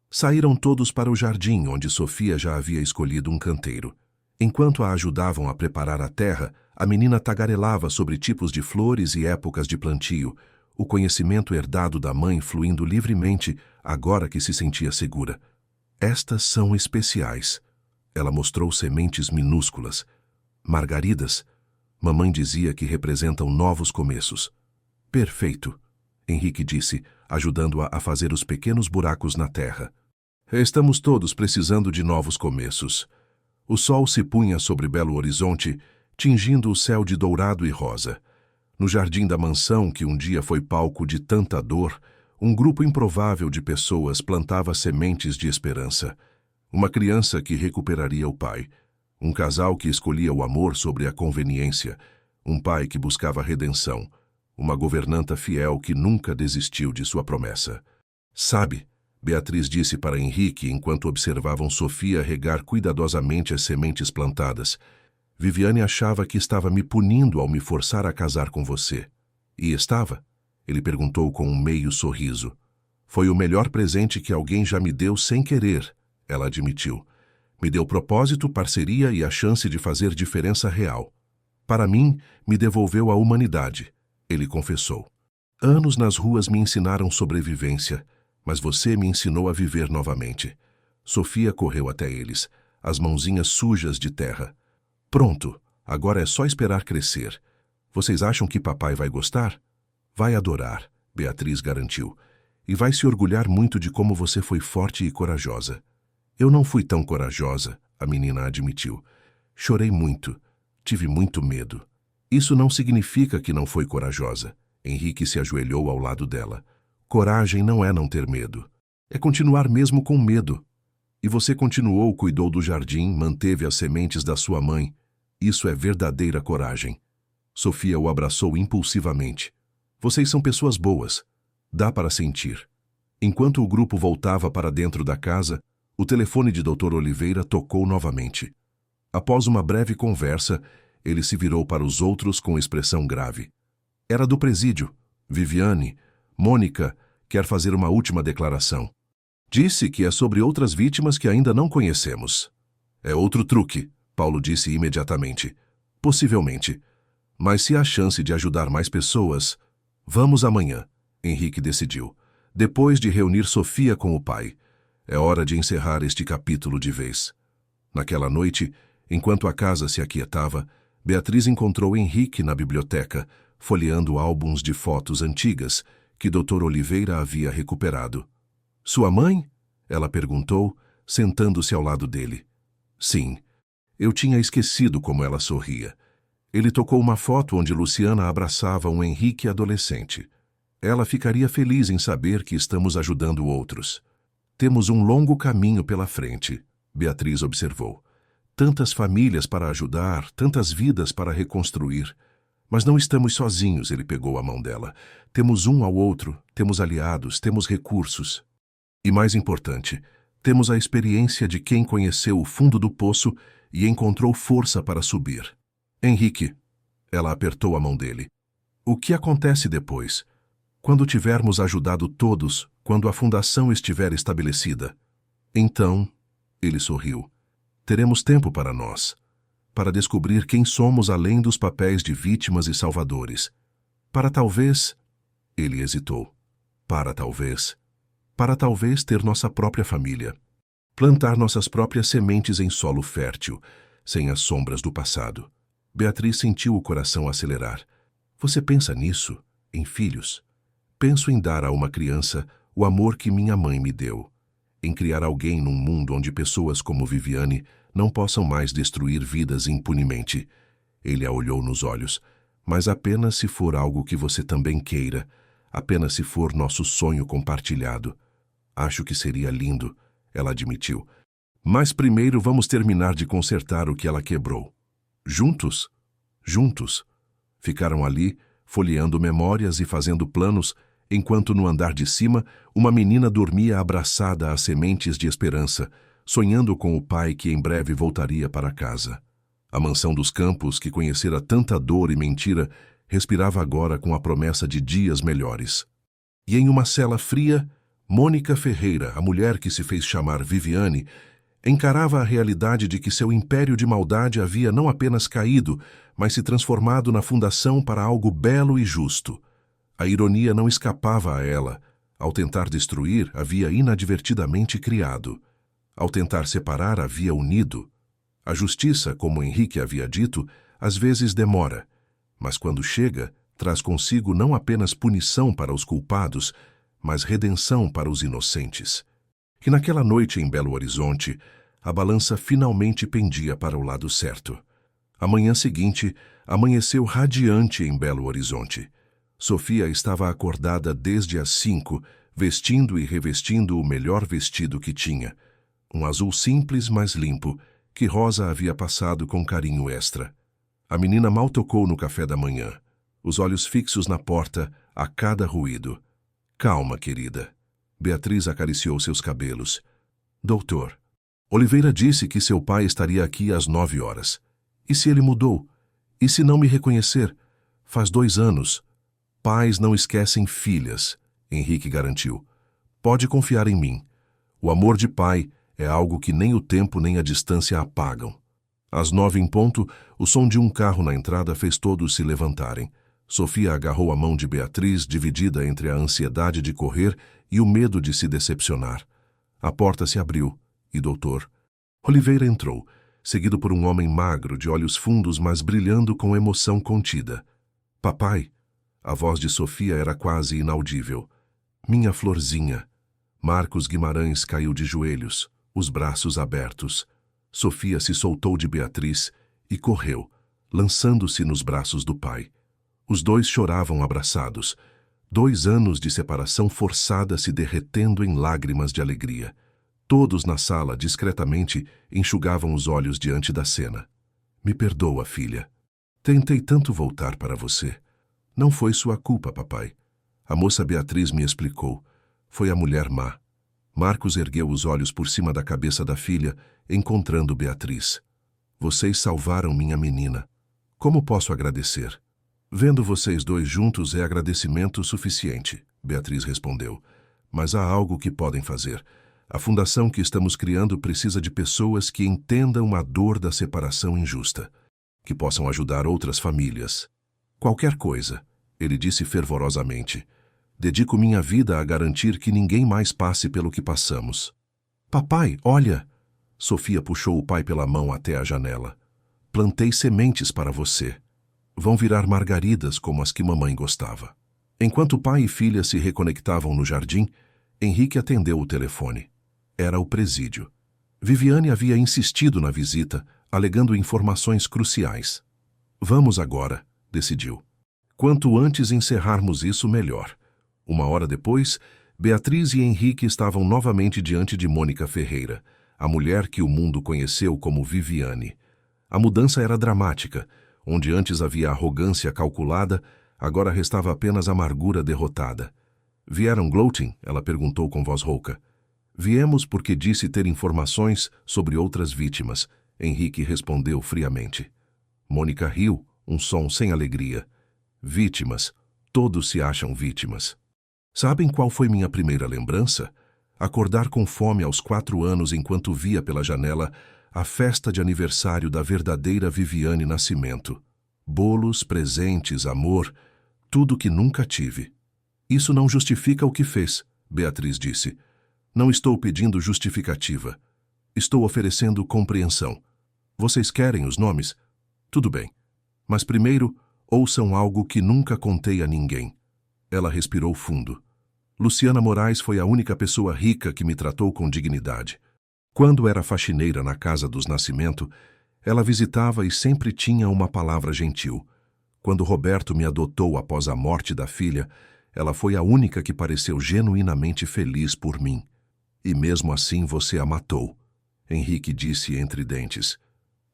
Saíram todos para o jardim, onde Sofia já havia escolhido um canteiro. Enquanto a ajudavam a preparar a terra, a menina tagarelava sobre tipos de flores e épocas de plantio, o conhecimento herdado da mãe fluindo livremente, agora que se sentia segura. Estas são especiais. Ela mostrou sementes minúsculas. Margaridas. Mamãe dizia que representam novos começos. Perfeito, Henrique disse, ajudando-a a fazer os pequenos buracos na terra. Estamos todos precisando de novos começos. O sol se punha sobre Belo Horizonte, tingindo o céu de dourado e rosa. No jardim da mansão, que um dia foi palco de tanta dor, um grupo improvável de pessoas plantava sementes de esperança. Uma criança que recuperaria o pai. Um casal que escolhia o amor sobre a conveniência. Um pai que buscava redenção. Uma governanta fiel que nunca desistiu de sua promessa. Sabe, Beatriz disse para Henrique enquanto observavam Sofia regar cuidadosamente as sementes plantadas. Viviane achava que estava me punindo ao me forçar a casar com você. E estava? Ele perguntou com um meio sorriso. Foi o melhor presente que alguém já me deu sem querer, ela admitiu. Me deu propósito, parceria e a chance de fazer diferença real. Para mim, me devolveu a humanidade, ele confessou. Anos nas ruas me ensinaram sobrevivência, mas você me ensinou a viver novamente. Sofia correu até eles, as mãozinhas sujas de terra. Pronto, agora é só esperar crescer. Vocês acham que papai vai gostar? Vai adorar, Beatriz garantiu. E vai se orgulhar muito de como você foi forte e corajosa. Eu não fui tão corajosa, a menina admitiu. Chorei muito, tive muito medo. Isso não significa que não foi corajosa. Henrique se ajoelhou ao lado dela. Coragem não é não ter medo. É continuar mesmo com medo. E você continuou, cuidou do jardim, manteve as sementes da sua mãe. Isso é verdadeira coragem. Sofia o abraçou impulsivamente. Vocês são pessoas boas. Dá para sentir. Enquanto o grupo voltava para dentro da casa, o telefone de Dr. Oliveira tocou novamente. Após uma breve conversa, ele se virou para os outros com expressão grave. Era do presídio. Viviane, Mônica, quer fazer uma última declaração. Disse que é sobre outras vítimas que ainda não conhecemos. É outro truque, Paulo disse imediatamente. Possivelmente. Mas se há chance de ajudar mais pessoas... Vamos amanhã, Henrique decidiu. Depois de reunir Sofia com o pai. É hora de encerrar este capítulo de vez. Naquela noite, enquanto a casa se aquietava, Beatriz encontrou Henrique na biblioteca, folheando álbuns de fotos antigas que Dr. Oliveira havia recuperado. Sua mãe? Ela perguntou, sentando-se ao lado dele. Sim. Eu tinha esquecido como ela sorria. Ele tocou uma foto onde Luciana abraçava um Henrique adolescente. Ela ficaria feliz em saber que estamos ajudando outros. Temos um longo caminho pela frente, Beatriz observou. Tantas famílias para ajudar, tantas vidas para reconstruir. Mas não estamos sozinhos, ele pegou a mão dela. Temos um ao outro, temos aliados, temos recursos. E mais importante, temos a experiência de quem conheceu o fundo do poço e encontrou força para subir. Henrique, ela apertou a mão dele. O que acontece depois? Quando tivermos ajudado todos, quando a fundação estiver estabelecida? Então, ele sorriu, teremos tempo para nós, para descobrir quem somos além dos papéis de vítimas e salvadores. Para talvez... Ele hesitou. Para talvez ter nossa própria família. Plantar nossas próprias sementes em solo fértil, sem as sombras do passado. Beatriz sentiu o coração acelerar. Você pensa nisso? Em filhos? Penso em dar a uma criança o amor que minha mãe me deu. Em criar alguém num mundo onde pessoas como Viviane não possam mais destruir vidas impunemente. Ele a olhou nos olhos. Mas apenas se for algo que você também queira. Apenas se for nosso sonho compartilhado. Acho que seria lindo, ela admitiu. Mas primeiro vamos terminar de consertar o que ela quebrou. Juntos? Juntos. Ficaram ali, folheando memórias e fazendo planos, enquanto no andar de cima, uma menina dormia abraçada às sementes de esperança, sonhando com o pai que em breve voltaria para casa. A mansão dos Campos, que conhecera tanta dor e mentira, respirava agora com a promessa de dias melhores. E em uma cela fria, Mônica Ferreira, a mulher que se fez chamar Viviane, encarava a realidade de que seu império de maldade havia não apenas caído, mas se transformado na fundação para algo belo e justo. A ironia não escapava a ela. Ao tentar destruir, havia inadvertidamente criado. Ao tentar separar, havia unido. A justiça, como Henrique havia dito, às vezes demora, mas quando chega, traz consigo não apenas punição para os culpados, mas redenção para os inocentes. E naquela noite em Belo Horizonte, a balança finalmente pendia para o lado certo. A manhã seguinte, amanheceu radiante em Belo Horizonte. Sofia estava acordada desde as 5, vestindo e revestindo o melhor vestido que tinha. Um azul simples, mas limpo, que Rosa havia passado com carinho extra. A menina mal tocou no café da manhã, os olhos fixos na porta, a cada ruído. Calma, querida. Beatriz acariciou seus cabelos. Doutor, Oliveira disse que seu pai estaria aqui às 9 horas. E se ele mudou? E se não me reconhecer? Faz 2 anos. Pais não esquecem filhas, Henrique garantiu. Pode confiar em mim. O amor de pai é algo que nem o tempo nem a distância apagam. Às 9 em ponto, o som de um carro na entrada fez todos se levantarem. Sofia agarrou a mão de Beatriz, dividida entre a ansiedade de correr e o medo de se decepcionar. A porta se abriu e doutor Oliveira entrou, seguido por um homem magro, de olhos fundos, mas brilhando com emoção contida. Papai, a voz de Sofia era quase inaudível. Minha florzinha. Marcos Guimarães caiu de joelhos, os braços abertos. Sofia se soltou de Beatriz e correu, lançando-se nos braços do pai. Os dois choravam abraçados. 2 anos de separação forçada se derretendo em lágrimas de alegria. Todos na sala, discretamente, enxugavam os olhos diante da cena. Me perdoa, filha. Tentei tanto voltar para você. Não foi sua culpa, papai. A moça Beatriz me explicou. Foi a mulher má. Marcos ergueu os olhos por cima da cabeça da filha, encontrando Beatriz. Vocês salvaram minha menina. Como posso agradecer? Vendo vocês dois juntos é agradecimento suficiente, Beatriz respondeu. Mas há algo que podem fazer. A fundação que estamos criando precisa de pessoas que entendam a dor da separação injusta, que possam ajudar outras famílias. Qualquer coisa, ele disse fervorosamente. Dedico minha vida a garantir que ninguém mais passe pelo que passamos. Papai, olha! Sofia puxou o pai pela mão até a janela. Plantei sementes para você. Vão virar margaridas como as que mamãe gostava. Enquanto pai e filha se reconectavam no jardim, Henrique atendeu o telefone. Era o presídio. Viviane havia insistido na visita, alegando informações cruciais. Vamos agora, decidiu. Quanto antes encerrarmos isso, melhor. 1 hora depois, Beatriz e Henrique estavam novamente diante de Mônica Ferreira, a mulher que o mundo conheceu como Viviane. A mudança era dramática. Onde antes havia arrogância calculada, agora restava apenas amargura derrotada. Vieram gloating? Ela perguntou com voz rouca. Viemos porque disse ter informações sobre outras vítimas, Henrique respondeu friamente. Mônica riu, um som sem alegria. Vítimas. Todos se acham vítimas. Sabem qual foi minha primeira lembrança? Acordar com fome aos 4 anos enquanto via pela janela a festa de aniversário da verdadeira Viviane Nascimento. Bolos, presentes, amor, tudo que nunca tive. Isso não justifica o que fez, Beatriz disse. Não estou pedindo justificativa. Estou oferecendo compreensão. Vocês querem os nomes? Tudo bem. Mas primeiro, ouçam algo que nunca contei a ninguém. Ela respirou fundo. Luciana Moraes foi a única pessoa rica que me tratou com dignidade. Quando era faxineira na casa dos Nascimento, ela visitava e sempre tinha uma palavra gentil. Quando Roberto me adotou após a morte da filha, ela foi a única que pareceu genuinamente feliz por mim. E mesmo assim você a matou, Henrique disse entre dentes.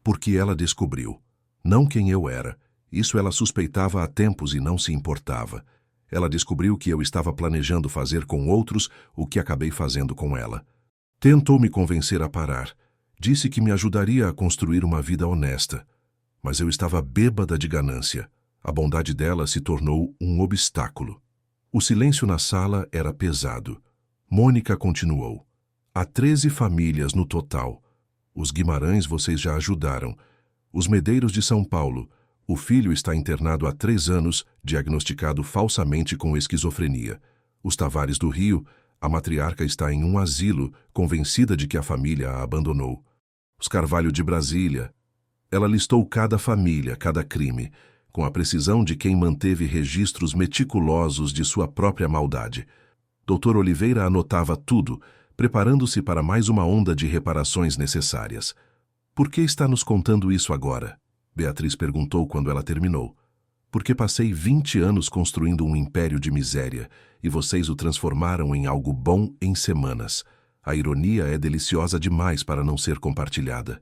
Porque ela descobriu. Não quem eu era. Isso ela suspeitava há tempos e não se importava. Ela descobriu que eu estava planejando fazer com outros o que acabei fazendo com ela. Tentou me convencer a parar. Disse que me ajudaria a construir uma vida honesta. Mas eu estava bêbada de ganância. A bondade dela se tornou um obstáculo. O silêncio na sala era pesado. Mônica continuou. Há 13 famílias no total. Os Guimarães vocês já ajudaram. Os Medeiros de São Paulo. O filho está internado há 3 anos, diagnosticado falsamente com esquizofrenia. Os Tavares do Rio. A matriarca está em um asilo, convencida de que a família a abandonou. Os Carvalho de Brasília. Ela listou cada família, cada crime, com a precisão de quem manteve registros meticulosos de sua própria maldade. Dr. Oliveira anotava tudo, preparando-se para mais uma onda de reparações necessárias. Por que está nos contando isso agora? Beatriz perguntou quando ela terminou. Porque passei 20 anos construindo um império de miséria e vocês o transformaram em algo bom em semanas. A ironia é deliciosa demais para não ser compartilhada.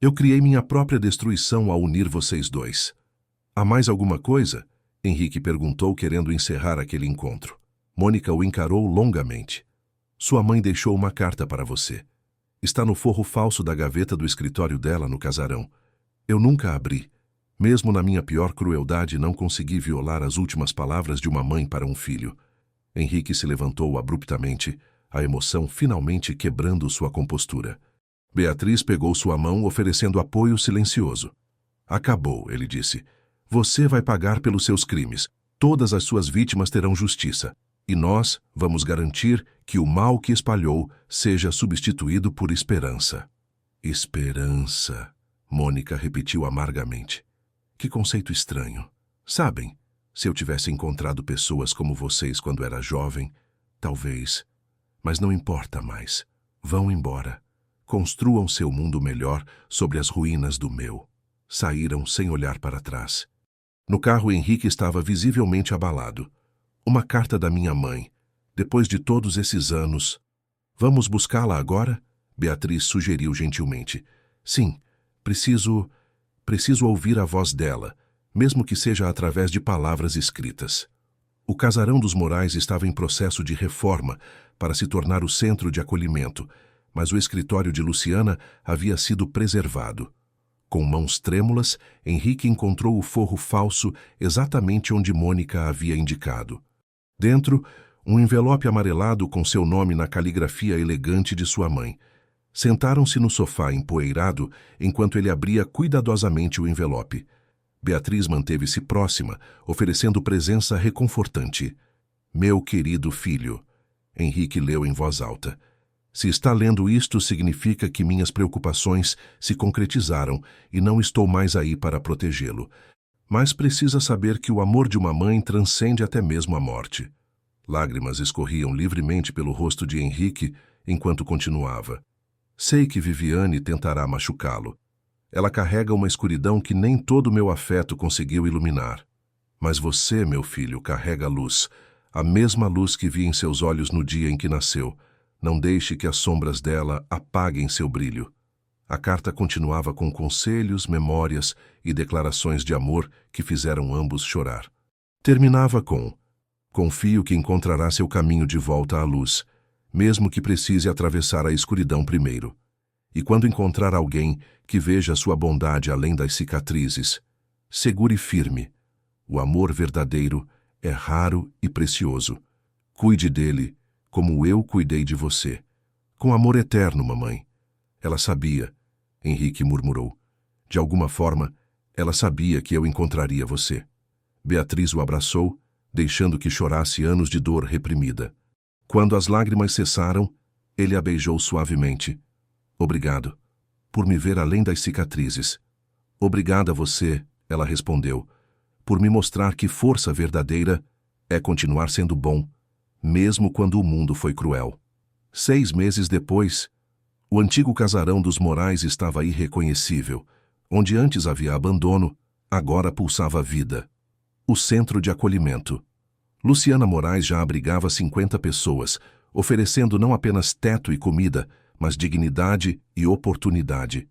Eu criei minha própria destruição ao unir vocês dois. Há mais alguma coisa? Henrique perguntou, querendo encerrar aquele encontro. Mônica o encarou longamente. Sua mãe deixou uma carta para você. Está no forro falso da gaveta do escritório dela no casarão. Eu nunca abri. Mesmo na minha pior crueldade, não consegui violar as últimas palavras de uma mãe para um filho. Henrique se levantou abruptamente, a emoção finalmente quebrando sua compostura. Beatriz pegou sua mão, oferecendo apoio silencioso. Acabou, ele disse. Você vai pagar pelos seus crimes. Todas as suas vítimas terão justiça. E nós vamos garantir que o mal que espalhou seja substituído por esperança. Esperança, Mônica repetiu amargamente. Que conceito estranho. Sabem, se eu tivesse encontrado pessoas como vocês quando era jovem, talvez. Mas não importa mais. Vão embora. Construam seu mundo melhor sobre as ruínas do meu. Saíram sem olhar para trás. No carro, Henrique estava visivelmente abalado. Uma carta da minha mãe. Depois de todos esses anos. Vamos buscá-la agora? Beatriz sugeriu gentilmente. Sim, preciso ouvir a voz dela, mesmo que seja através de palavras escritas. O casarão dos Morais estava em processo de reforma para se tornar o centro de acolhimento, mas o escritório de Luciana havia sido preservado. Com mãos trêmulas, Henrique encontrou o forro falso exatamente onde Mônica havia indicado. Dentro, um envelope amarelado com seu nome na caligrafia elegante de sua mãe. Sentaram-se no sofá empoeirado enquanto ele abria cuidadosamente o envelope. Beatriz manteve-se próxima, oferecendo presença reconfortante. Meu querido filho, Henrique leu em voz alta. Se está lendo isto, significa que minhas preocupações se concretizaram e não estou mais aí para protegê-lo. Mas precisa saber que o amor de uma mãe transcende até mesmo a morte. Lágrimas escorriam livremente pelo rosto de Henrique enquanto continuava. Sei que Viviane tentará machucá-lo. Ela carrega uma escuridão que nem todo meu afeto conseguiu iluminar. Mas você, meu filho, carrega a luz, a mesma luz que vi em seus olhos no dia em que nasceu. Não deixe que as sombras dela apaguem seu brilho. A carta continuava com conselhos, memórias e declarações de amor que fizeram ambos chorar. Terminava com: confio que encontrará seu caminho de volta à luz, mesmo que precise atravessar a escuridão primeiro. E quando encontrar alguém que veja sua bondade além das cicatrizes, segure firme. O amor verdadeiro é raro e precioso. Cuide dele, como eu cuidei de você. Com amor eterno, mamãe. Ela sabia, Henrique murmurou. De alguma forma, ela sabia que eu encontraria você. Beatriz o abraçou, deixando que chorasse anos de dor reprimida. Quando as lágrimas cessaram, ele a beijou suavemente. Obrigado, por me ver além das cicatrizes. Obrigada a você, ela respondeu, por me mostrar que força verdadeira é continuar sendo bom, mesmo quando o mundo foi cruel. 6 meses depois, o antigo casarão dos Morais estava irreconhecível. Onde antes havia abandono, agora pulsava vida. O centro de acolhimento. Luciana Morais já abrigava 50 pessoas, oferecendo não apenas teto e comida, mas dignidade e oportunidade.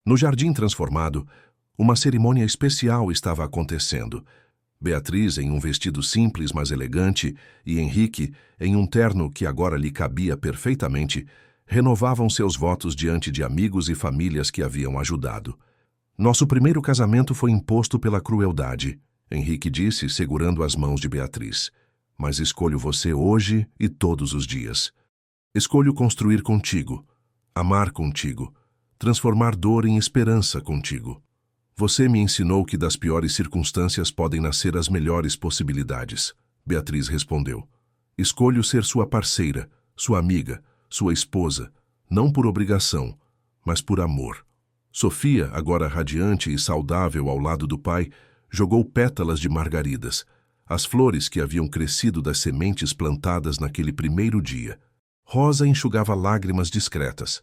No jardim transformado, uma cerimônia especial estava acontecendo. Beatriz em um vestido simples, mas elegante, e Henrique, em um terno que agora lhe cabia perfeitamente, renovavam seus votos diante de amigos e famílias que haviam ajudado. Nosso primeiro casamento foi imposto pela crueldade, Henrique disse, segurando as mãos de Beatriz. Mas escolho você hoje e todos os dias. Escolho construir contigo, amar contigo, transformar dor em esperança contigo. Você me ensinou que das piores circunstâncias podem nascer as melhores possibilidades, Beatriz respondeu. Escolho ser sua parceira, sua amiga, sua esposa, não por obrigação, mas por amor. Sofia, agora radiante e saudável ao lado do pai, jogou pétalas de margaridas, as flores que haviam crescido das sementes plantadas naquele primeiro dia. Rosa enxugava lágrimas discretas.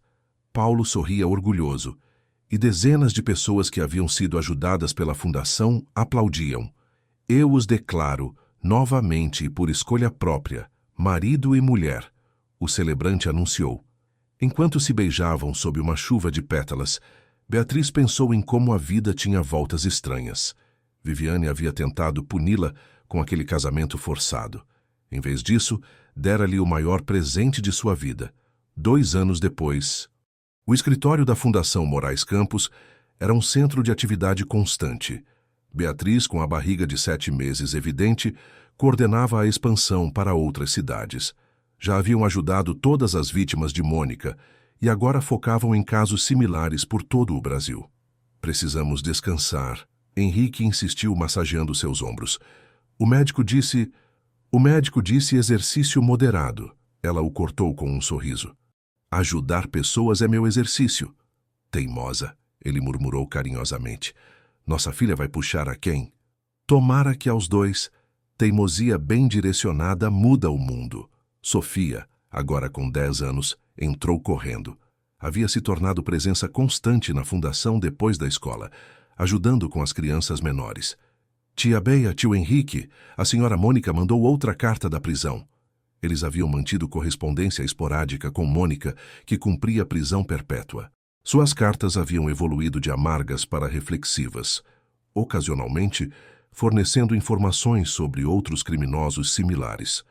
Paulo sorria orgulhoso, e dezenas de pessoas que haviam sido ajudadas pela fundação aplaudiam. Eu os declaro, novamente e por escolha própria, marido e mulher, o celebrante anunciou. Enquanto se beijavam sob uma chuva de pétalas, Beatriz pensou em como a vida tinha voltas estranhas. Viviane havia tentado puni-la com aquele casamento forçado. Em vez disso, dera-lhe o maior presente de sua vida. 2 anos depois, o escritório da Fundação Morais Campos era um centro de atividade constante. Beatriz, com a barriga de 7 meses evidente, coordenava a expansão para outras cidades. Já haviam ajudado todas as vítimas de Mônica e agora focavam em casos similares por todo o Brasil. Precisamos descansar. Henrique insistiu, massageando seus ombros. O médico disse exercício moderado. Ela o cortou com um sorriso. Ajudar pessoas é meu exercício. Teimosa, ele murmurou carinhosamente. Nossa filha vai puxar a quem? Tomara que aos 2. Teimosia bem direcionada muda o mundo. Sofia, agora com 10 anos, entrou correndo. Havia se tornado presença constante na fundação depois da escola. ajudando com as crianças menores. Tia Bea, tio Henrique, a senhora Mônica mandou outra carta da prisão. Eles haviam mantido correspondência esporádica com Mônica, que cumpria prisão perpétua. Suas cartas haviam evoluído de amargas para reflexivas, ocasionalmente fornecendo informações sobre outros criminosos similares.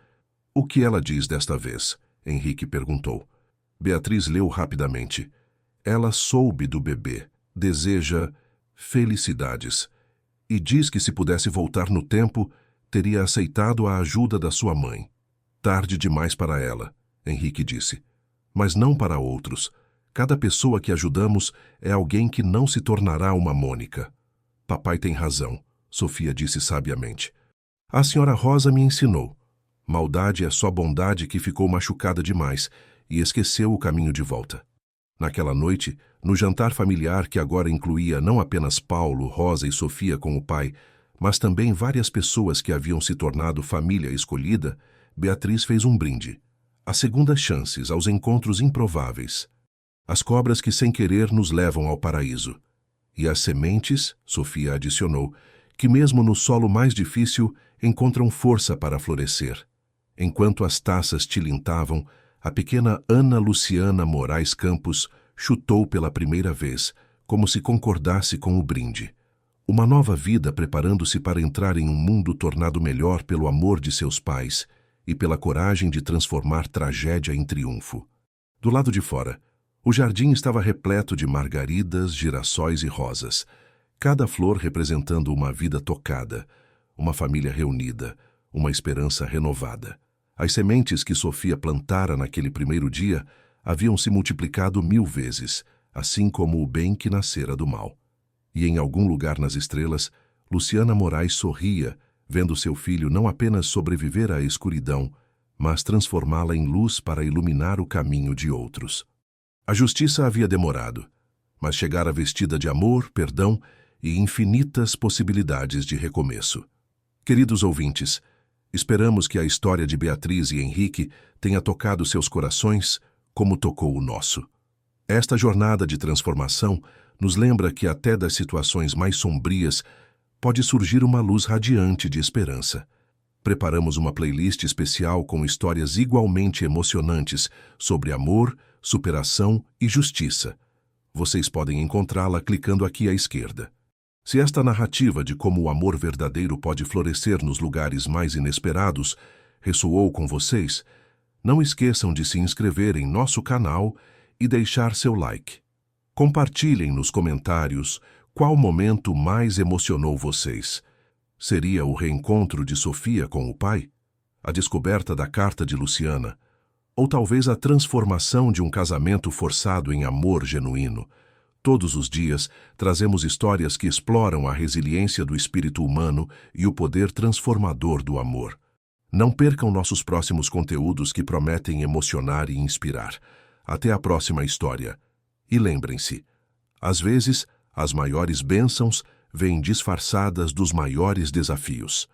O que ela diz desta vez? Henrique perguntou. Beatriz leu rapidamente. Ela soube do bebê, deseja felicidades, e diz que se pudesse voltar no tempo, teria aceitado a ajuda da sua mãe. Tarde demais para ela, Henrique disse. Mas não para outros. Cada pessoa que ajudamos é alguém que não se tornará uma Mônica. Papai tem razão, Sofia disse sabiamente. A senhora Rosa me ensinou. Maldade é só bondade que ficou machucada demais e esqueceu o caminho de volta. Naquela noite, no jantar familiar que agora incluía não apenas Paulo, Rosa e Sofia com o pai, mas também várias pessoas que haviam se tornado família escolhida, Beatriz fez um brinde. As segundas chances aos encontros improváveis. As cobras que sem querer nos levam ao paraíso. E as sementes, Sofia adicionou, que mesmo no solo mais difícil encontram força para florescer. Enquanto as taças tilintavam, a pequena Ana Luciana Moraes Campos chutou pela primeira vez, como se concordasse com o brinde. Uma nova vida preparando-se para entrar em um mundo tornado melhor pelo amor de seus pais e pela coragem de transformar tragédia em triunfo. Do lado de fora, o jardim estava repleto de margaridas, girassóis e rosas, cada flor representando uma vida tocada, uma família reunida, uma esperança renovada. As sementes que Sofia plantara naquele primeiro dia haviam se multiplicado 1000 vezes, assim como o bem que nascera do mal. E em algum lugar nas estrelas, Luciana Moraes sorria, vendo seu filho não apenas sobreviver à escuridão, mas transformá-la em luz para iluminar o caminho de outros. A justiça havia demorado, mas chegara vestida de amor, perdão e infinitas possibilidades de recomeço. Queridos ouvintes, esperamos que a história de Beatriz e Henrique tenha tocado seus corações como tocou o nosso. Esta jornada de transformação nos lembra que até das situações mais sombrias pode surgir uma luz radiante de esperança. Preparamos uma playlist especial com histórias igualmente emocionantes sobre amor, superação e justiça. Vocês podem encontrá-la clicando aqui à esquerda. Se esta narrativa de como o amor verdadeiro pode florescer nos lugares mais inesperados ressoou com vocês, não esqueçam de se inscrever em nosso canal e deixar seu like. Compartilhem nos comentários qual momento mais emocionou vocês. Seria o reencontro de Sofia com o pai? A descoberta da carta de Luciana? Ou talvez a transformação de um casamento forçado em amor genuíno? Todos os dias, trazemos histórias que exploram a resiliência do espírito humano e o poder transformador do amor. Não percam nossos próximos conteúdos que prometem emocionar e inspirar. Até a próxima história. E lembrem-se, às vezes, as maiores bênçãos vêm disfarçadas dos maiores desafios.